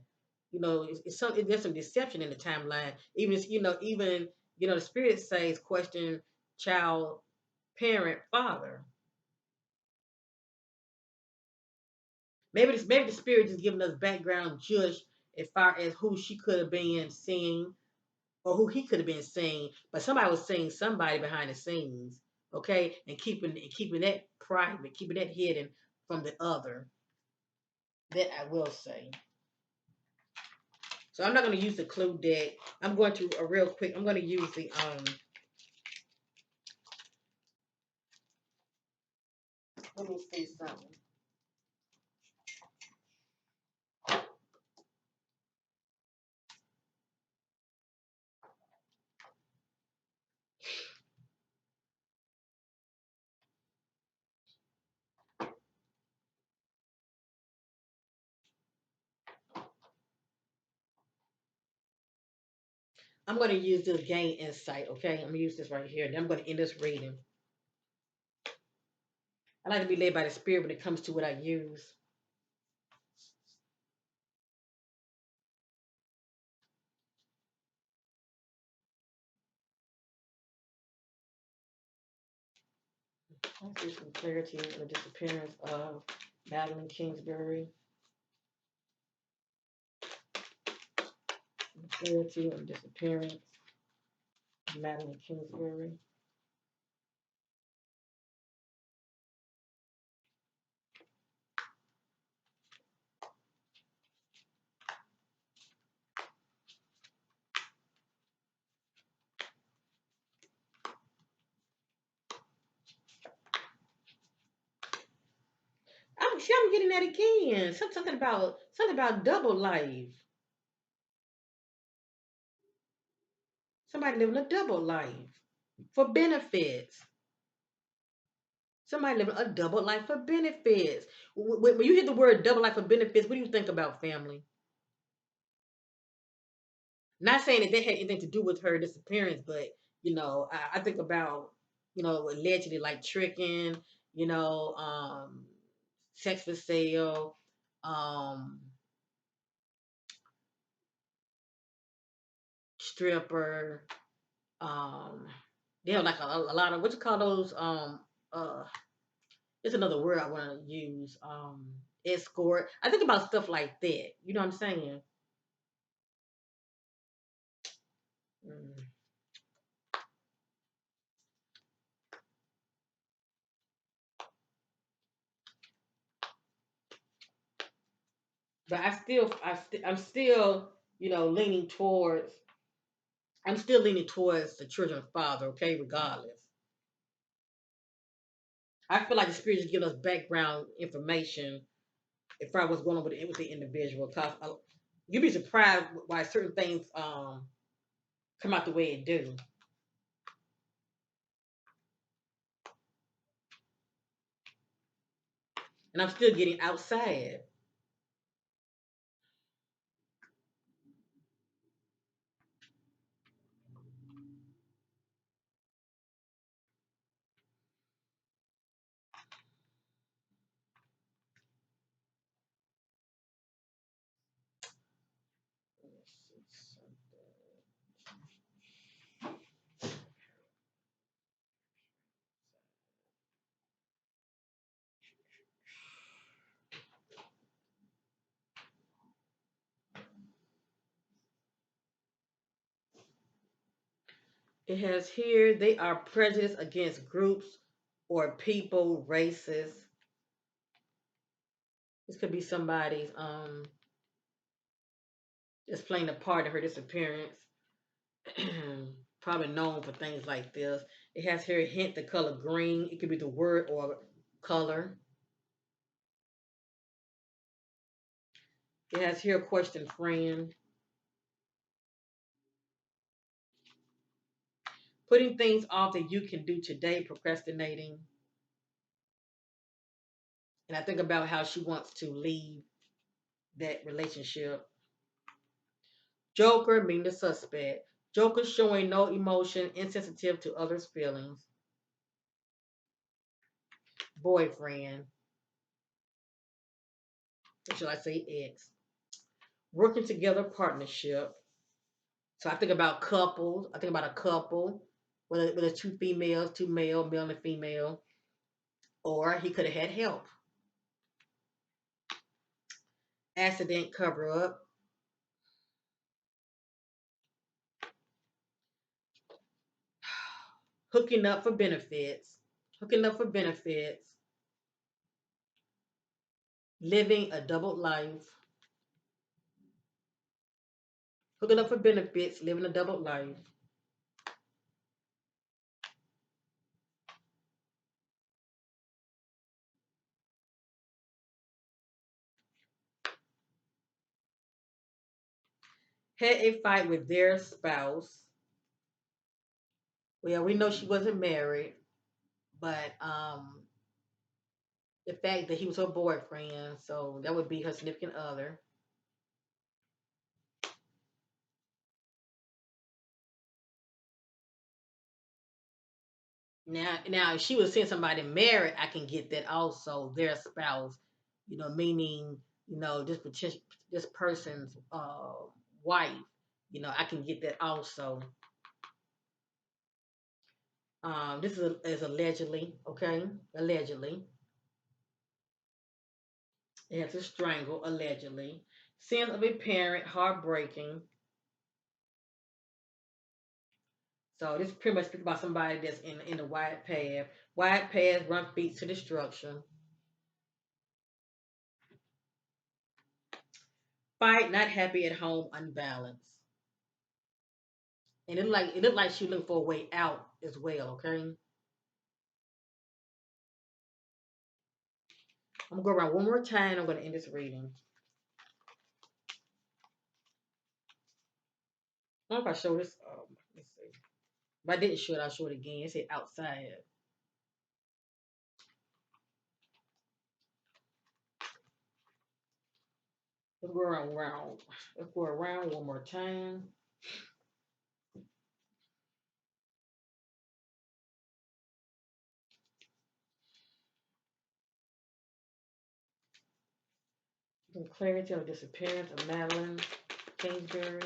There's some deception in the timeline. Even the spirit says question child, parent, father. Maybe the spirit is giving us background just as far as who she could have been seeing or who he could have been seeing, but somebody was seeing somebody behind the scenes, okay, and keeping that private, keeping that hidden from the other. That I will say. So I'm not going to use the clue deck. I'm going to real quick. I'm going to use the Let me see something. I'm going to use this gain insight. Okay, I'm going to use this right here. Then I'm going to end this reading. I like to be led by the spirit when it comes to what I use. I see some clarity in the disappearance of Madeline Kingsbury. Clarity and disappearance of Madeline Kingsbury. I'm getting that again. Something about double life. Somebody living a double life for benefits. Somebody living a double life for benefits. When you hear the word double life for benefits, what do you think about, family? Not saying that they had anything to do with her disappearance, but I think about allegedly like tricking, you know, um, sex for sale, um, stripper, um, They have like a lot of what you call those uh it's another word I want to use escort. I think about stuff like that. You know what I'm saying? Mm. But I'm still leaning towards. I'm still leaning towards the children's father. Okay, regardless. I feel like the spirit just giving us background information as far as what's going on with the individual. Cause you'd be surprised why certain things come out the way it do. And I'm still getting outside. It has here they are prejudiced against groups or people, races. This could be somebody's just playing a part in her disappearance. Probably known for things like this. It has here hint the color green. It could be the word or color. It has here question friend. Putting things off that you can do today, procrastinating. And I think about how she wants to leave that relationship. Joker being the suspect. Joker showing no emotion, insensitive to others' feelings. Boyfriend, or should I say ex? Working together partnership. So I think about couples. I think about a couple, whether it's two females, two male and female, or he could have had help. Accident cover up. Hooking up for benefits. Hooking up for benefits. Living a double life. Hooking up for benefits. Living a double life. Had a fight with their spouse. Well, we know she wasn't married, but the fact that he was her boyfriend, so that would be her significant other. Now, if she was seeing somebody married, I can get that also their spouse. Meaning this person's wife. I can get that also. This is allegedly okay. Allegedly, it has to strangle allegedly. Sins of a parent, heartbreaking. So this pretty much speaks about somebody that's in the wide path. Wide paths run feet to destruction. Fight, not happy at home, unbalanced. And it looked like she looking for a way out as well, okay? I'm gonna go around one more time. I'm gonna end this reading. I don't know if I show this. Let's see. If I didn't show it, I'll show it again. It said outside. Let's go around. Let's go around one more time. Some clarity on the disappearance of Madeline Kingsbury.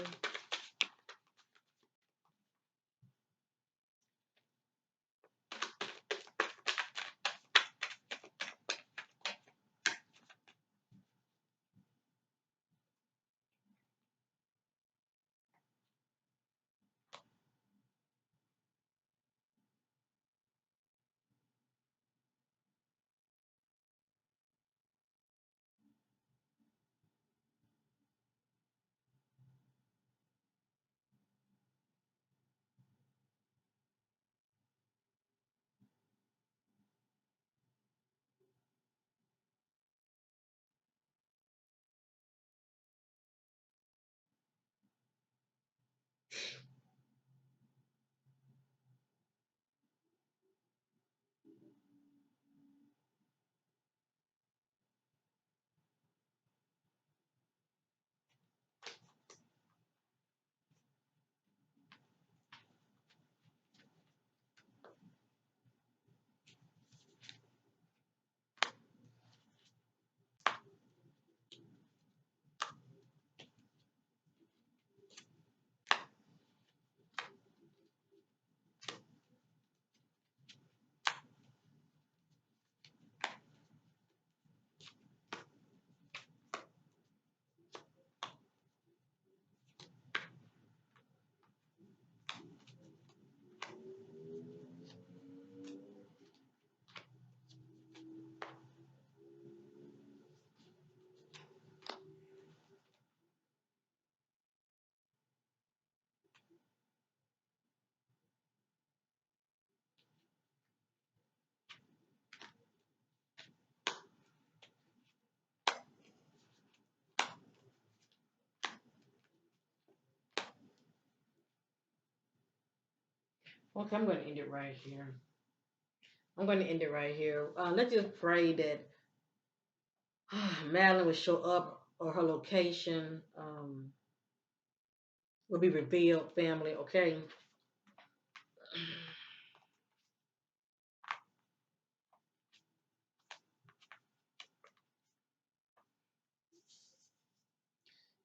Okay, I'm going to end it right here. I'm going to end it right here. Let's just pray that Madeline will show up or her location will be revealed, family, okay?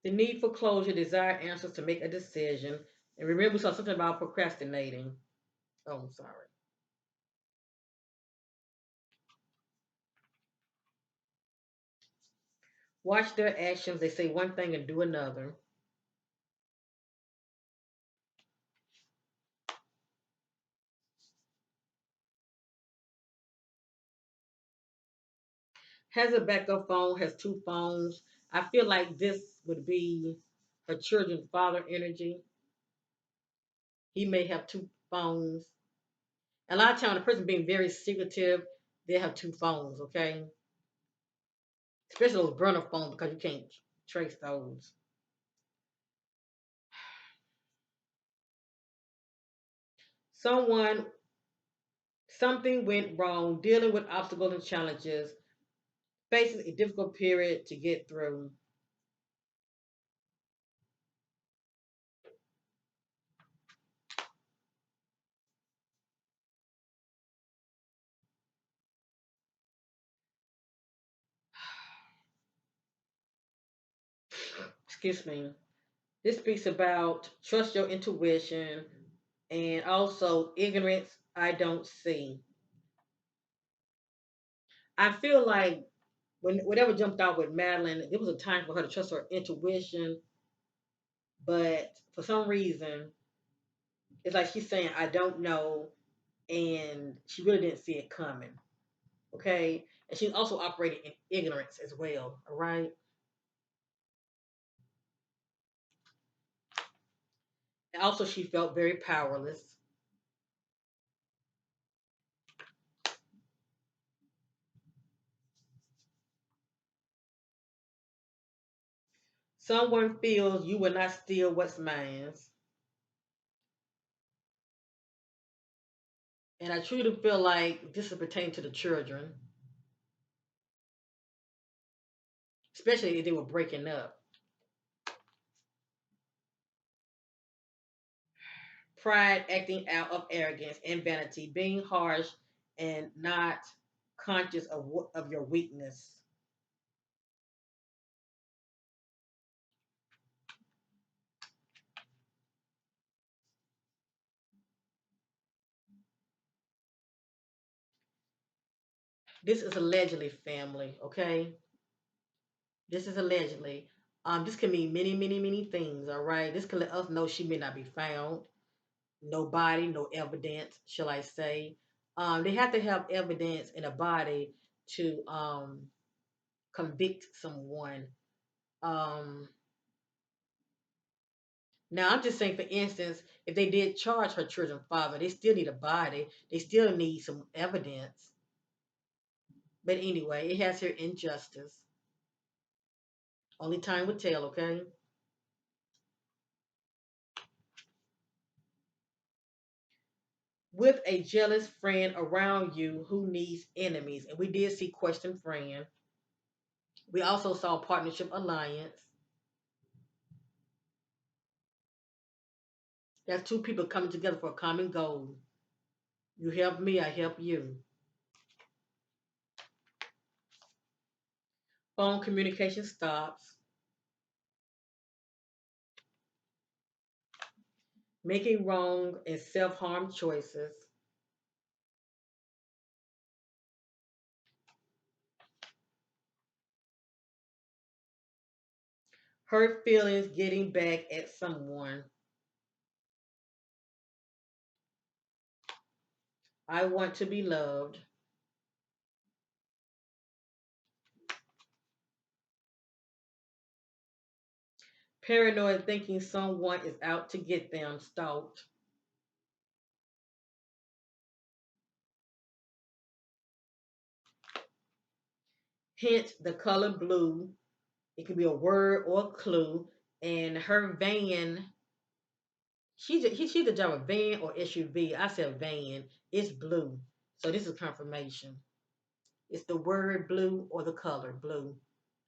The need for closure, desire answers to make a decision. And remember, we saw something about procrastinating. Oh, I'm sorry. Watch their actions. They say one thing and do another. Has a backup phone, has two phones. I feel like this would be her children's father energy. He may have two phones. A lot of times, the person being very secretive, they have two phones, okay? Especially those burner phones because you can't trace those. Someone, something went wrong, dealing with obstacles and challenges, facing a difficult period to get through. Excuse me. This speaks about trust your intuition and also ignorance I don't see. I feel like when whatever jumped out with Madeline, there was a time for her to trust her intuition, but for some reason, it's like she's saying, I don't know, and she really didn't see it coming. Okay? And she's also operating in ignorance as well. All right. And also, she felt very powerless. Someone feels you will not steal what's mine. And I truly feel like this is pertaining to the children, especially if they were breaking up. Pride acting out of arrogance and vanity, being harsh and not conscious of your weakness. This is allegedly family, okay? This is allegedly. This can mean many, many, many things, all right? This can let us know she may not be found. No body, no evidence, shall I say. They have to have evidence in a body to convict someone. Um, Now, I'm just saying, for instance, if they did charge her children father, they still need a body. They still need some evidence. But anyway, it has her injustice. Only time will tell, okay? With a jealous friend around you who needs enemies. And we did see question friend. We also saw partnership alliance. That's two people coming together for a common goal. You help me, I help you. Phone communication stops. Making wrong and self harm choices. Hurt feelings getting back at someone. I want to be loved. Paranoid thinking someone is out to get them. Stalked. Hint the color blue. It could be a word or a clue. And her van She the drive a van or SUV. I said van. It's blue. So this is confirmation. It's the word blue or the color blue.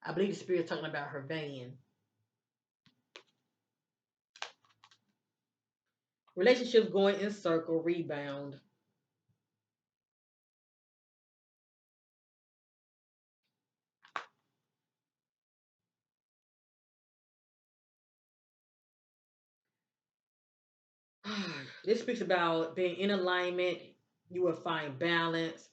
I believe the spirit's talking about her van. Relationships going in circle, rebound. This speaks about being in alignment. You will find balance.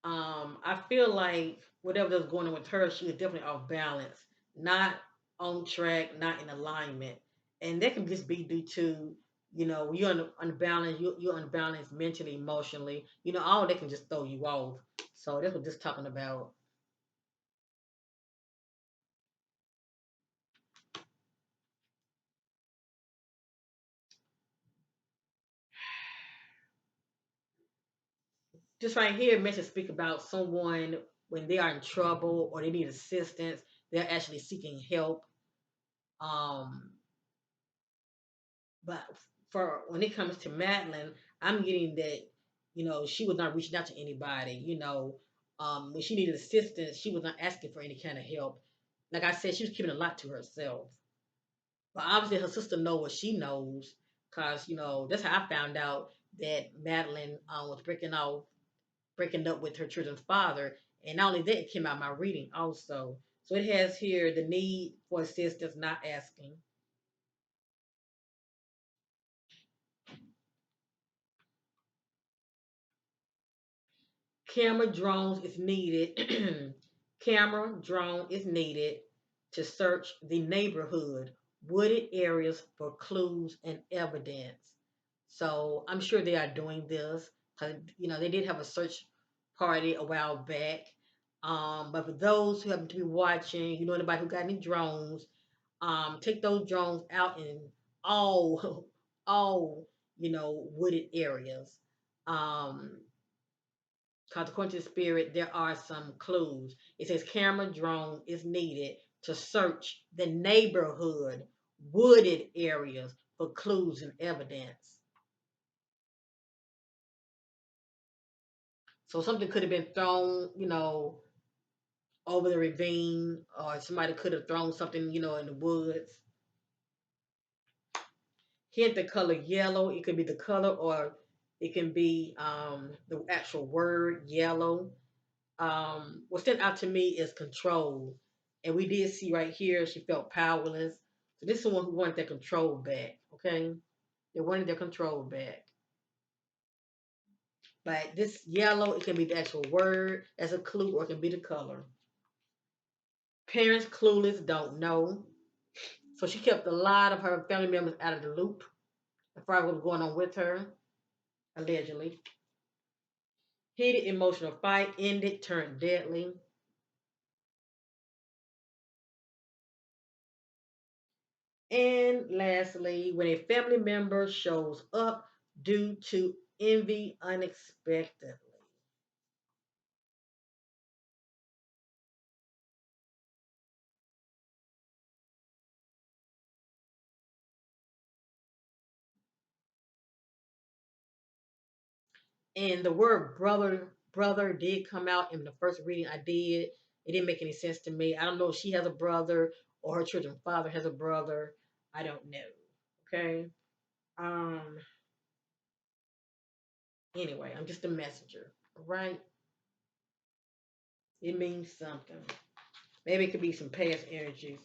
I feel like whatever was going on with her, she was definitely off balance, not on track, not in alignment, and that can just be due to you're unbalanced, you're unbalanced mentally, emotionally. All that can just throw you off. So that's what this talking about. Just right here, message speak about someone when they are in trouble or they need assistance, they're actually seeking help. Um, But for when it comes to Madeline, I'm getting that, she was not reaching out to anybody. When she needed assistance, she was not asking for any kind of help. Like I said, she was keeping a lot to herself. But obviously, her sister know what she knows, cause that's how I found out that Madeline was breaking up with her children's father, and not only that, it came out in my reading also. So it has here the need for assistance, not asking. Camera drones is needed. Camera drone is needed to search the neighborhood, wooded areas for clues and evidence. So I'm sure they are doing this because they did have a search party a while back. But for those who happen to be watching, anybody who got any drones, take those drones out in all all wooded areas. Um, because according to the spirit, there are some clues. It says camera drone is needed to search the neighborhood, wooded areas for clues and evidence. So something could have been thrown, over the ravine, or somebody could have thrown something, in the woods. Hint the color yellow. It could be the color, or it can be the actual word yellow. What stood out to me is control. And we did see right here she felt powerless. So this is someone who wanted their control back. Okay. They wanted their control back. But this yellow, it can be the actual word as a clue, or it can be the color. Parents clueless, don't know. So she kept a lot of her family members out of the loop as far as what was going on with her, allegedly. Heated emotional fight ended, turned deadly. And lastly, when a family member shows up due to envy unexpectedly. And the word brother did come out in the first reading I did. It didn't make any sense to me. I don't know if she has a brother or her children's father has a brother. I don't know. Okay. Um anyway, I'm just a messenger. Right? It means something. Maybe it could be some past energies.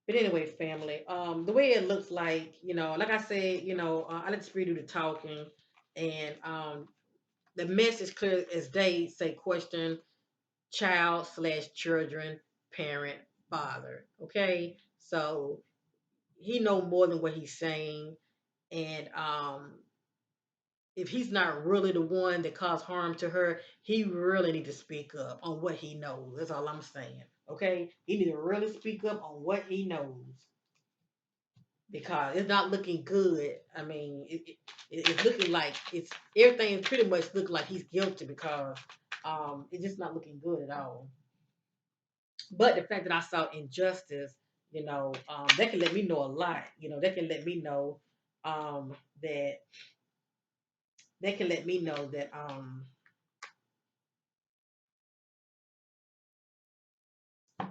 But anyway, family, the way it looks like, like I said, I let the spirit do the talking, and the message clear as day say question child slash children, parent, father. Okay, so he know more than what he's saying, and if he's not really the one that caused harm to her, he really need to speak up on what he knows. That's all I'm saying. Okay, he need to really speak up on what he knows because it's not looking good. I mean, it's looking like it's everything is pretty much looking like he's guilty because it's just not looking good at all. But the fact that I saw injustice, That can let me know a lot. That can let me know that they can let me know that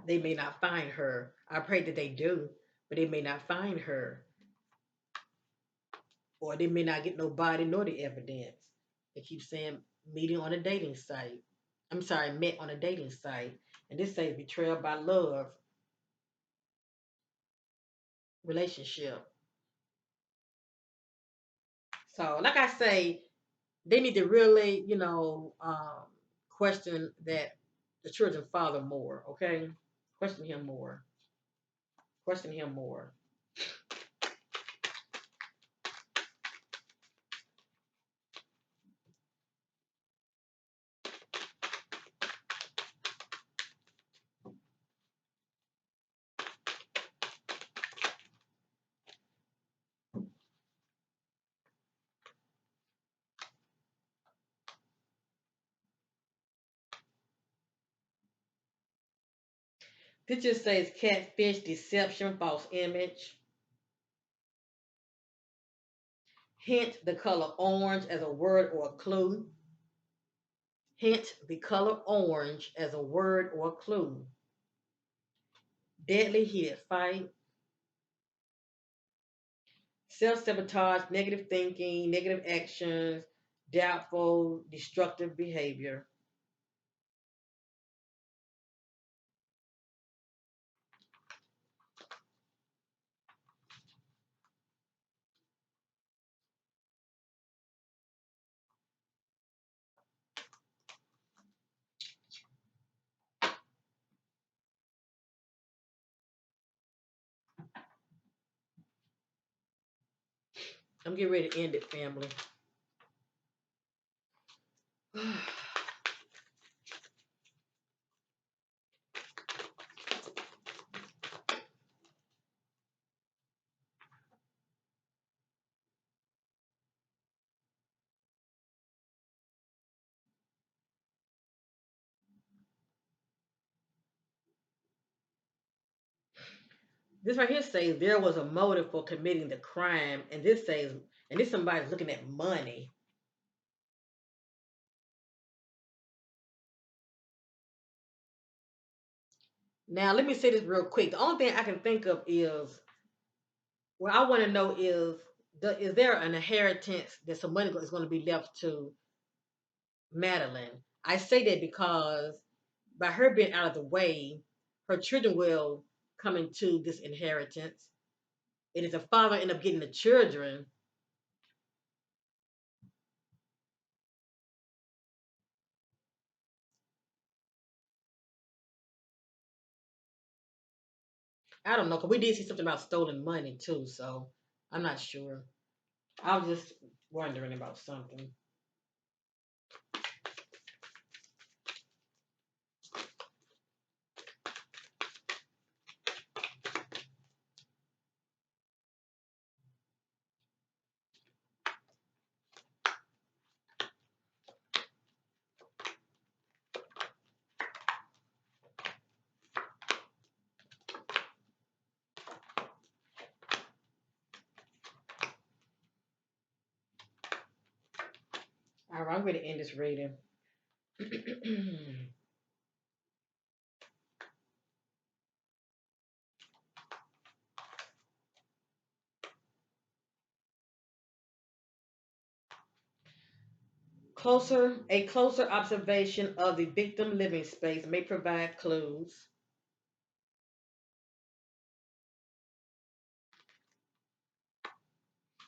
they may not find her. I pray that they do, but they may not find her, or they may not get no body nor the evidence. They keep saying meeting on a dating site. I'm sorry, met on a dating site, and this says betrayal by love relationship. So, like I say, they need to really, question that the children's father more. Okay, question him more. Question him more. This just says catfish, deception, false image. Hint the color orange as a word or a clue. Hint the color orange as a word or a clue. Deadly heated fight. Self sabotage, negative thinking, negative actions, doubtful, destructive behavior. I'm getting ready to end it, family. This right here says there was a motive for committing the crime, and this somebody's looking at money. Now, let me say this real quick. The only thing I can think of is what I want to know is there an inheritance that some money is going to be left to Madeline? I say that because by her being out of the way, her children will come into this inheritance. And if the father end up getting the children, I don't know, because we did see something about stolen money too, so I'm not sure. I was just wondering about something. All right, I'm going to end this reading. A closer observation of the victim living space may provide clues.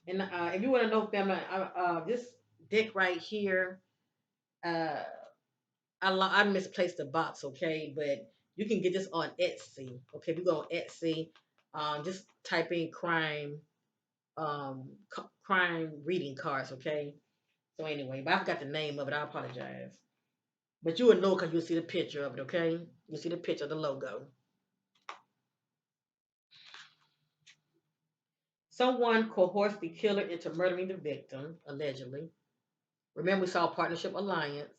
And if you want to know, family, this deck right here, uh, I misplaced the box, okay, but you can get this on Etsy. Okay, if you go on Etsy, just type in crime reading cards, okay. So anyway, but I forgot the name of it. I apologize. But you will know because you'll see the picture of it, okay? You'll see the picture of the logo. Someone coerced the killer into murdering the victim, allegedly. Remember, we saw partnership alliance.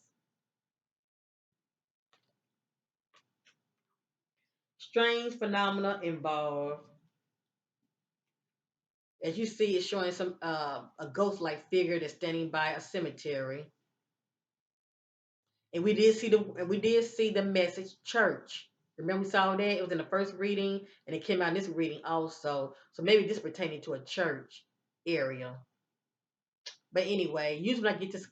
Strange phenomena involved. As you see, it's showing some a ghost-like figure that's standing by a cemetery. And we did see the message church. Remember we saw that? It was in the first reading and it came out in this reading also. So maybe this pertaining to a church area. But anyway, usually when I get this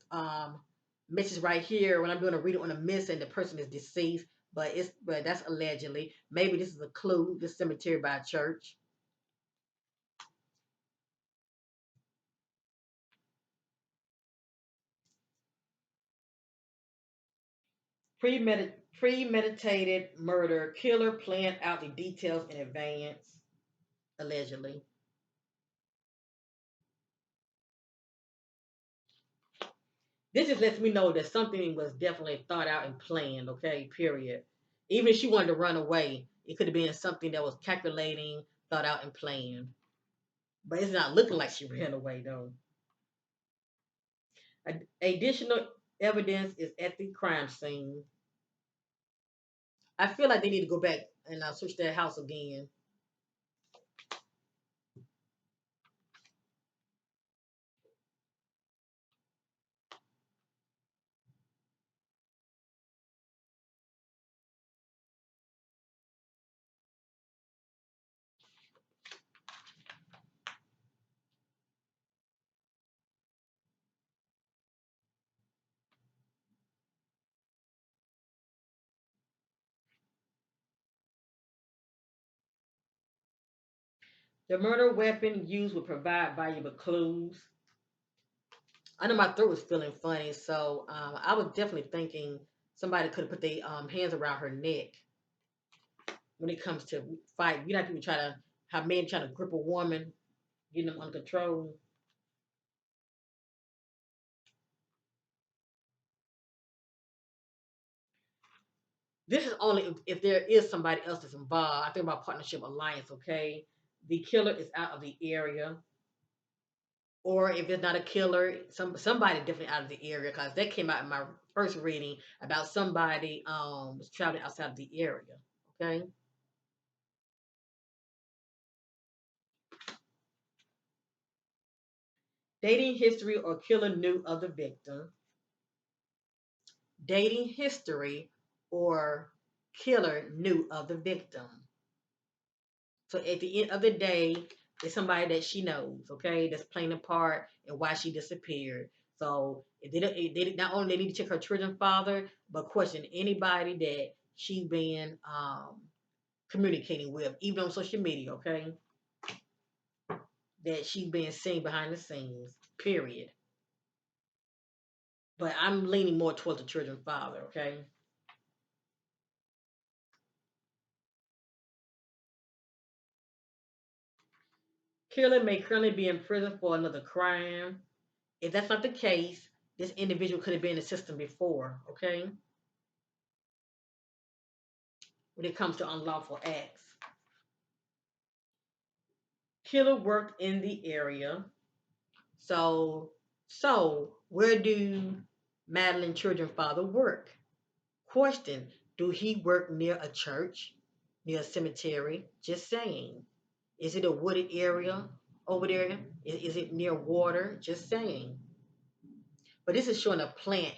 message right here, when I'm doing a reading on a missing, the person is deceased, but that's allegedly. Maybe this is a clue, this cemetery by a church. Premeditated murder, killer planned out the details in advance, allegedly. This just lets me know that something was definitely thought out and planned, okay, period. Even if she wanted to run away, it could have been something that was calculating, thought out, and planned. But it's not looking like she ran away, though. Additional evidence is at the crime scene. I feel like they need to go back and search their house again. The murder weapon used would provide valuable clues. I know my throat was feeling funny, so I was definitely thinking somebody could have put their hands around her neck when it comes to fight. You know, how people try to have men trying to grip a woman, getting them under control. This is only if there is somebody else that's involved. I think about partnership alliance. Okay, the killer is out of the area, or if it's not a killer, somebody definitely out of the area because that came out in my first reading about somebody was traveling outside of the area. Okay. Dating history or killer knew of the victim. Dating history or killer knew of the victim. So at the end of the day, it's somebody that she knows, okay, that's playing a part and why she disappeared. So it did not only they need to check her children's father, but question anybody that she's been communicating with, even on social media, okay, that she's been seen behind the scenes. Period. But I'm leaning more towards the children's father, okay. Killer may currently be in prison for another crime. If that's not the case, this individual could have been in the system before, okay? When it comes to unlawful acts. Killer worked in the area. So, so where do Madeline children father work? Question: do he work near a church, near a cemetery? Just saying. Is it a wooded area over there? Is it near water? Just saying. But this is showing a plant.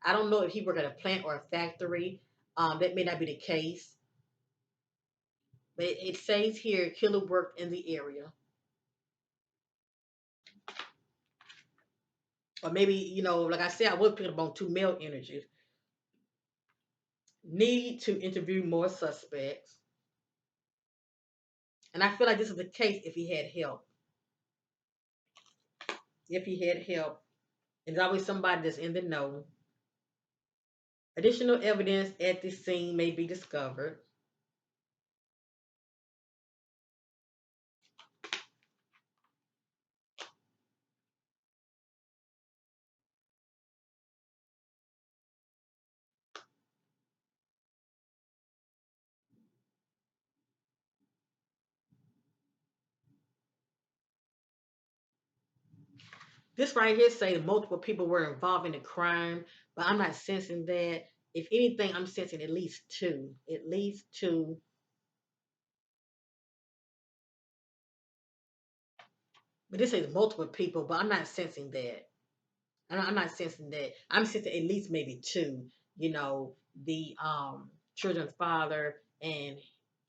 I don't know if he worked at a plant or a factory. That may not be the case. But it says here killer worked in the area. Or maybe, like I said, I was picking up on two male energies. Need to interview more suspects. And I feel like this is the case if he had help. If he had help. And there's always somebody that's in the know. Additional evidence at the scene may be discovered. This right here say multiple people were involved in the crime, but I'm not sensing that. If anything, I'm sensing at least two. At least two But this is multiple people, but I'm not sensing that. I'm not sensing that. I'm sensing at least maybe two. You know, the children's father and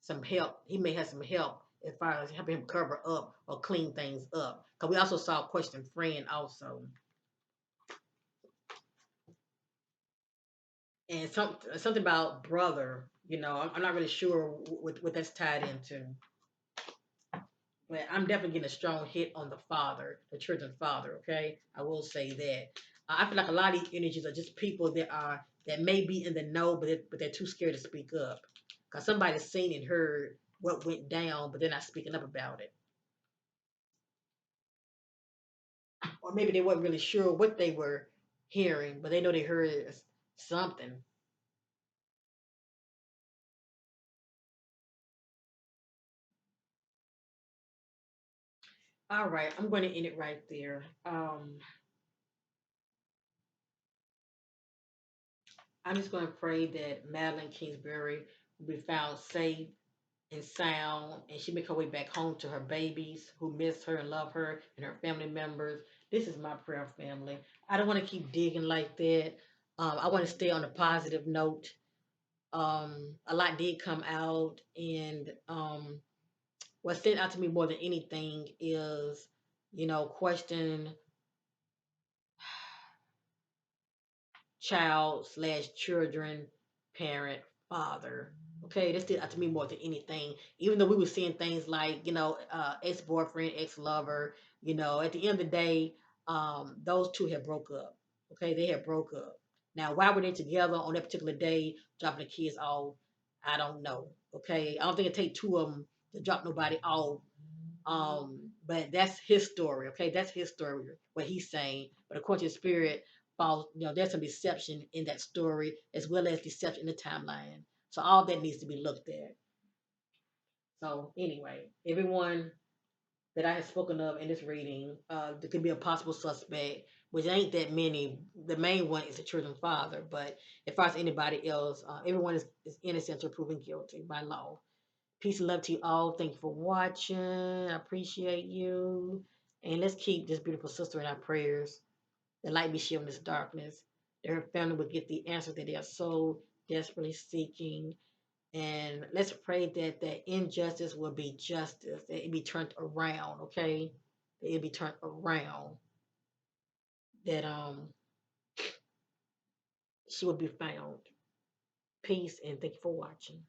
some help. He may have some help as far as helping him cover up or clean things up. Cause we also saw a question friend also, and something about brother. You know, I'm not really sure what that's tied into. But I'm definitely getting a strong hit on the father, the children's father. Okay, I will say that. I feel like a lot of these energies are just people that may be in the know, but they're too scared to speak up, because somebody's seen and heard what went down, but they're not speaking up about it, or maybe they weren't really sure what they were hearing, but they know they heard something. All right, I'm going to end it right there. I'm just going to pray that Madeline Kingsbury will be found safe and sound, and she make her way back home to her babies who miss her and love her and her family members. This is my prayer, family. I don't want to keep digging like that. I want to stay on a positive note. A lot did come out, and what stood out to me more than anything is, question child slash children, parent, father. Okay, this stood out to me more than anything. Even though we were seeing things like, ex boyfriend, ex lover, at the end of the day, those two had broke up. Okay, they had broke up. Now, why were they together on that particular day, dropping the kids off? I don't know. Okay, I don't think it take two of them to drop nobody off, but that's his story, okay? That's his story, what he's saying. But according to the spirit, falls, there's some deception in that story as well as deception in the timeline. So all that needs to be looked at. So anyway, everyone that I have spoken of in this reading, there could be a possible suspect, which ain't that many. The main one is the children's father, but as far as anybody else, everyone is innocent or proven guilty by law. Peace and love to you all. Thank you for watching. I appreciate you. And let's keep this beautiful sister in our prayers. The light be shielding this darkness. That her family will get the answers that they are so desperately seeking. And let's pray that the injustice will be justice. That it be turned around, okay? That it be turned around. That she will be found. Peace and thank you for watching.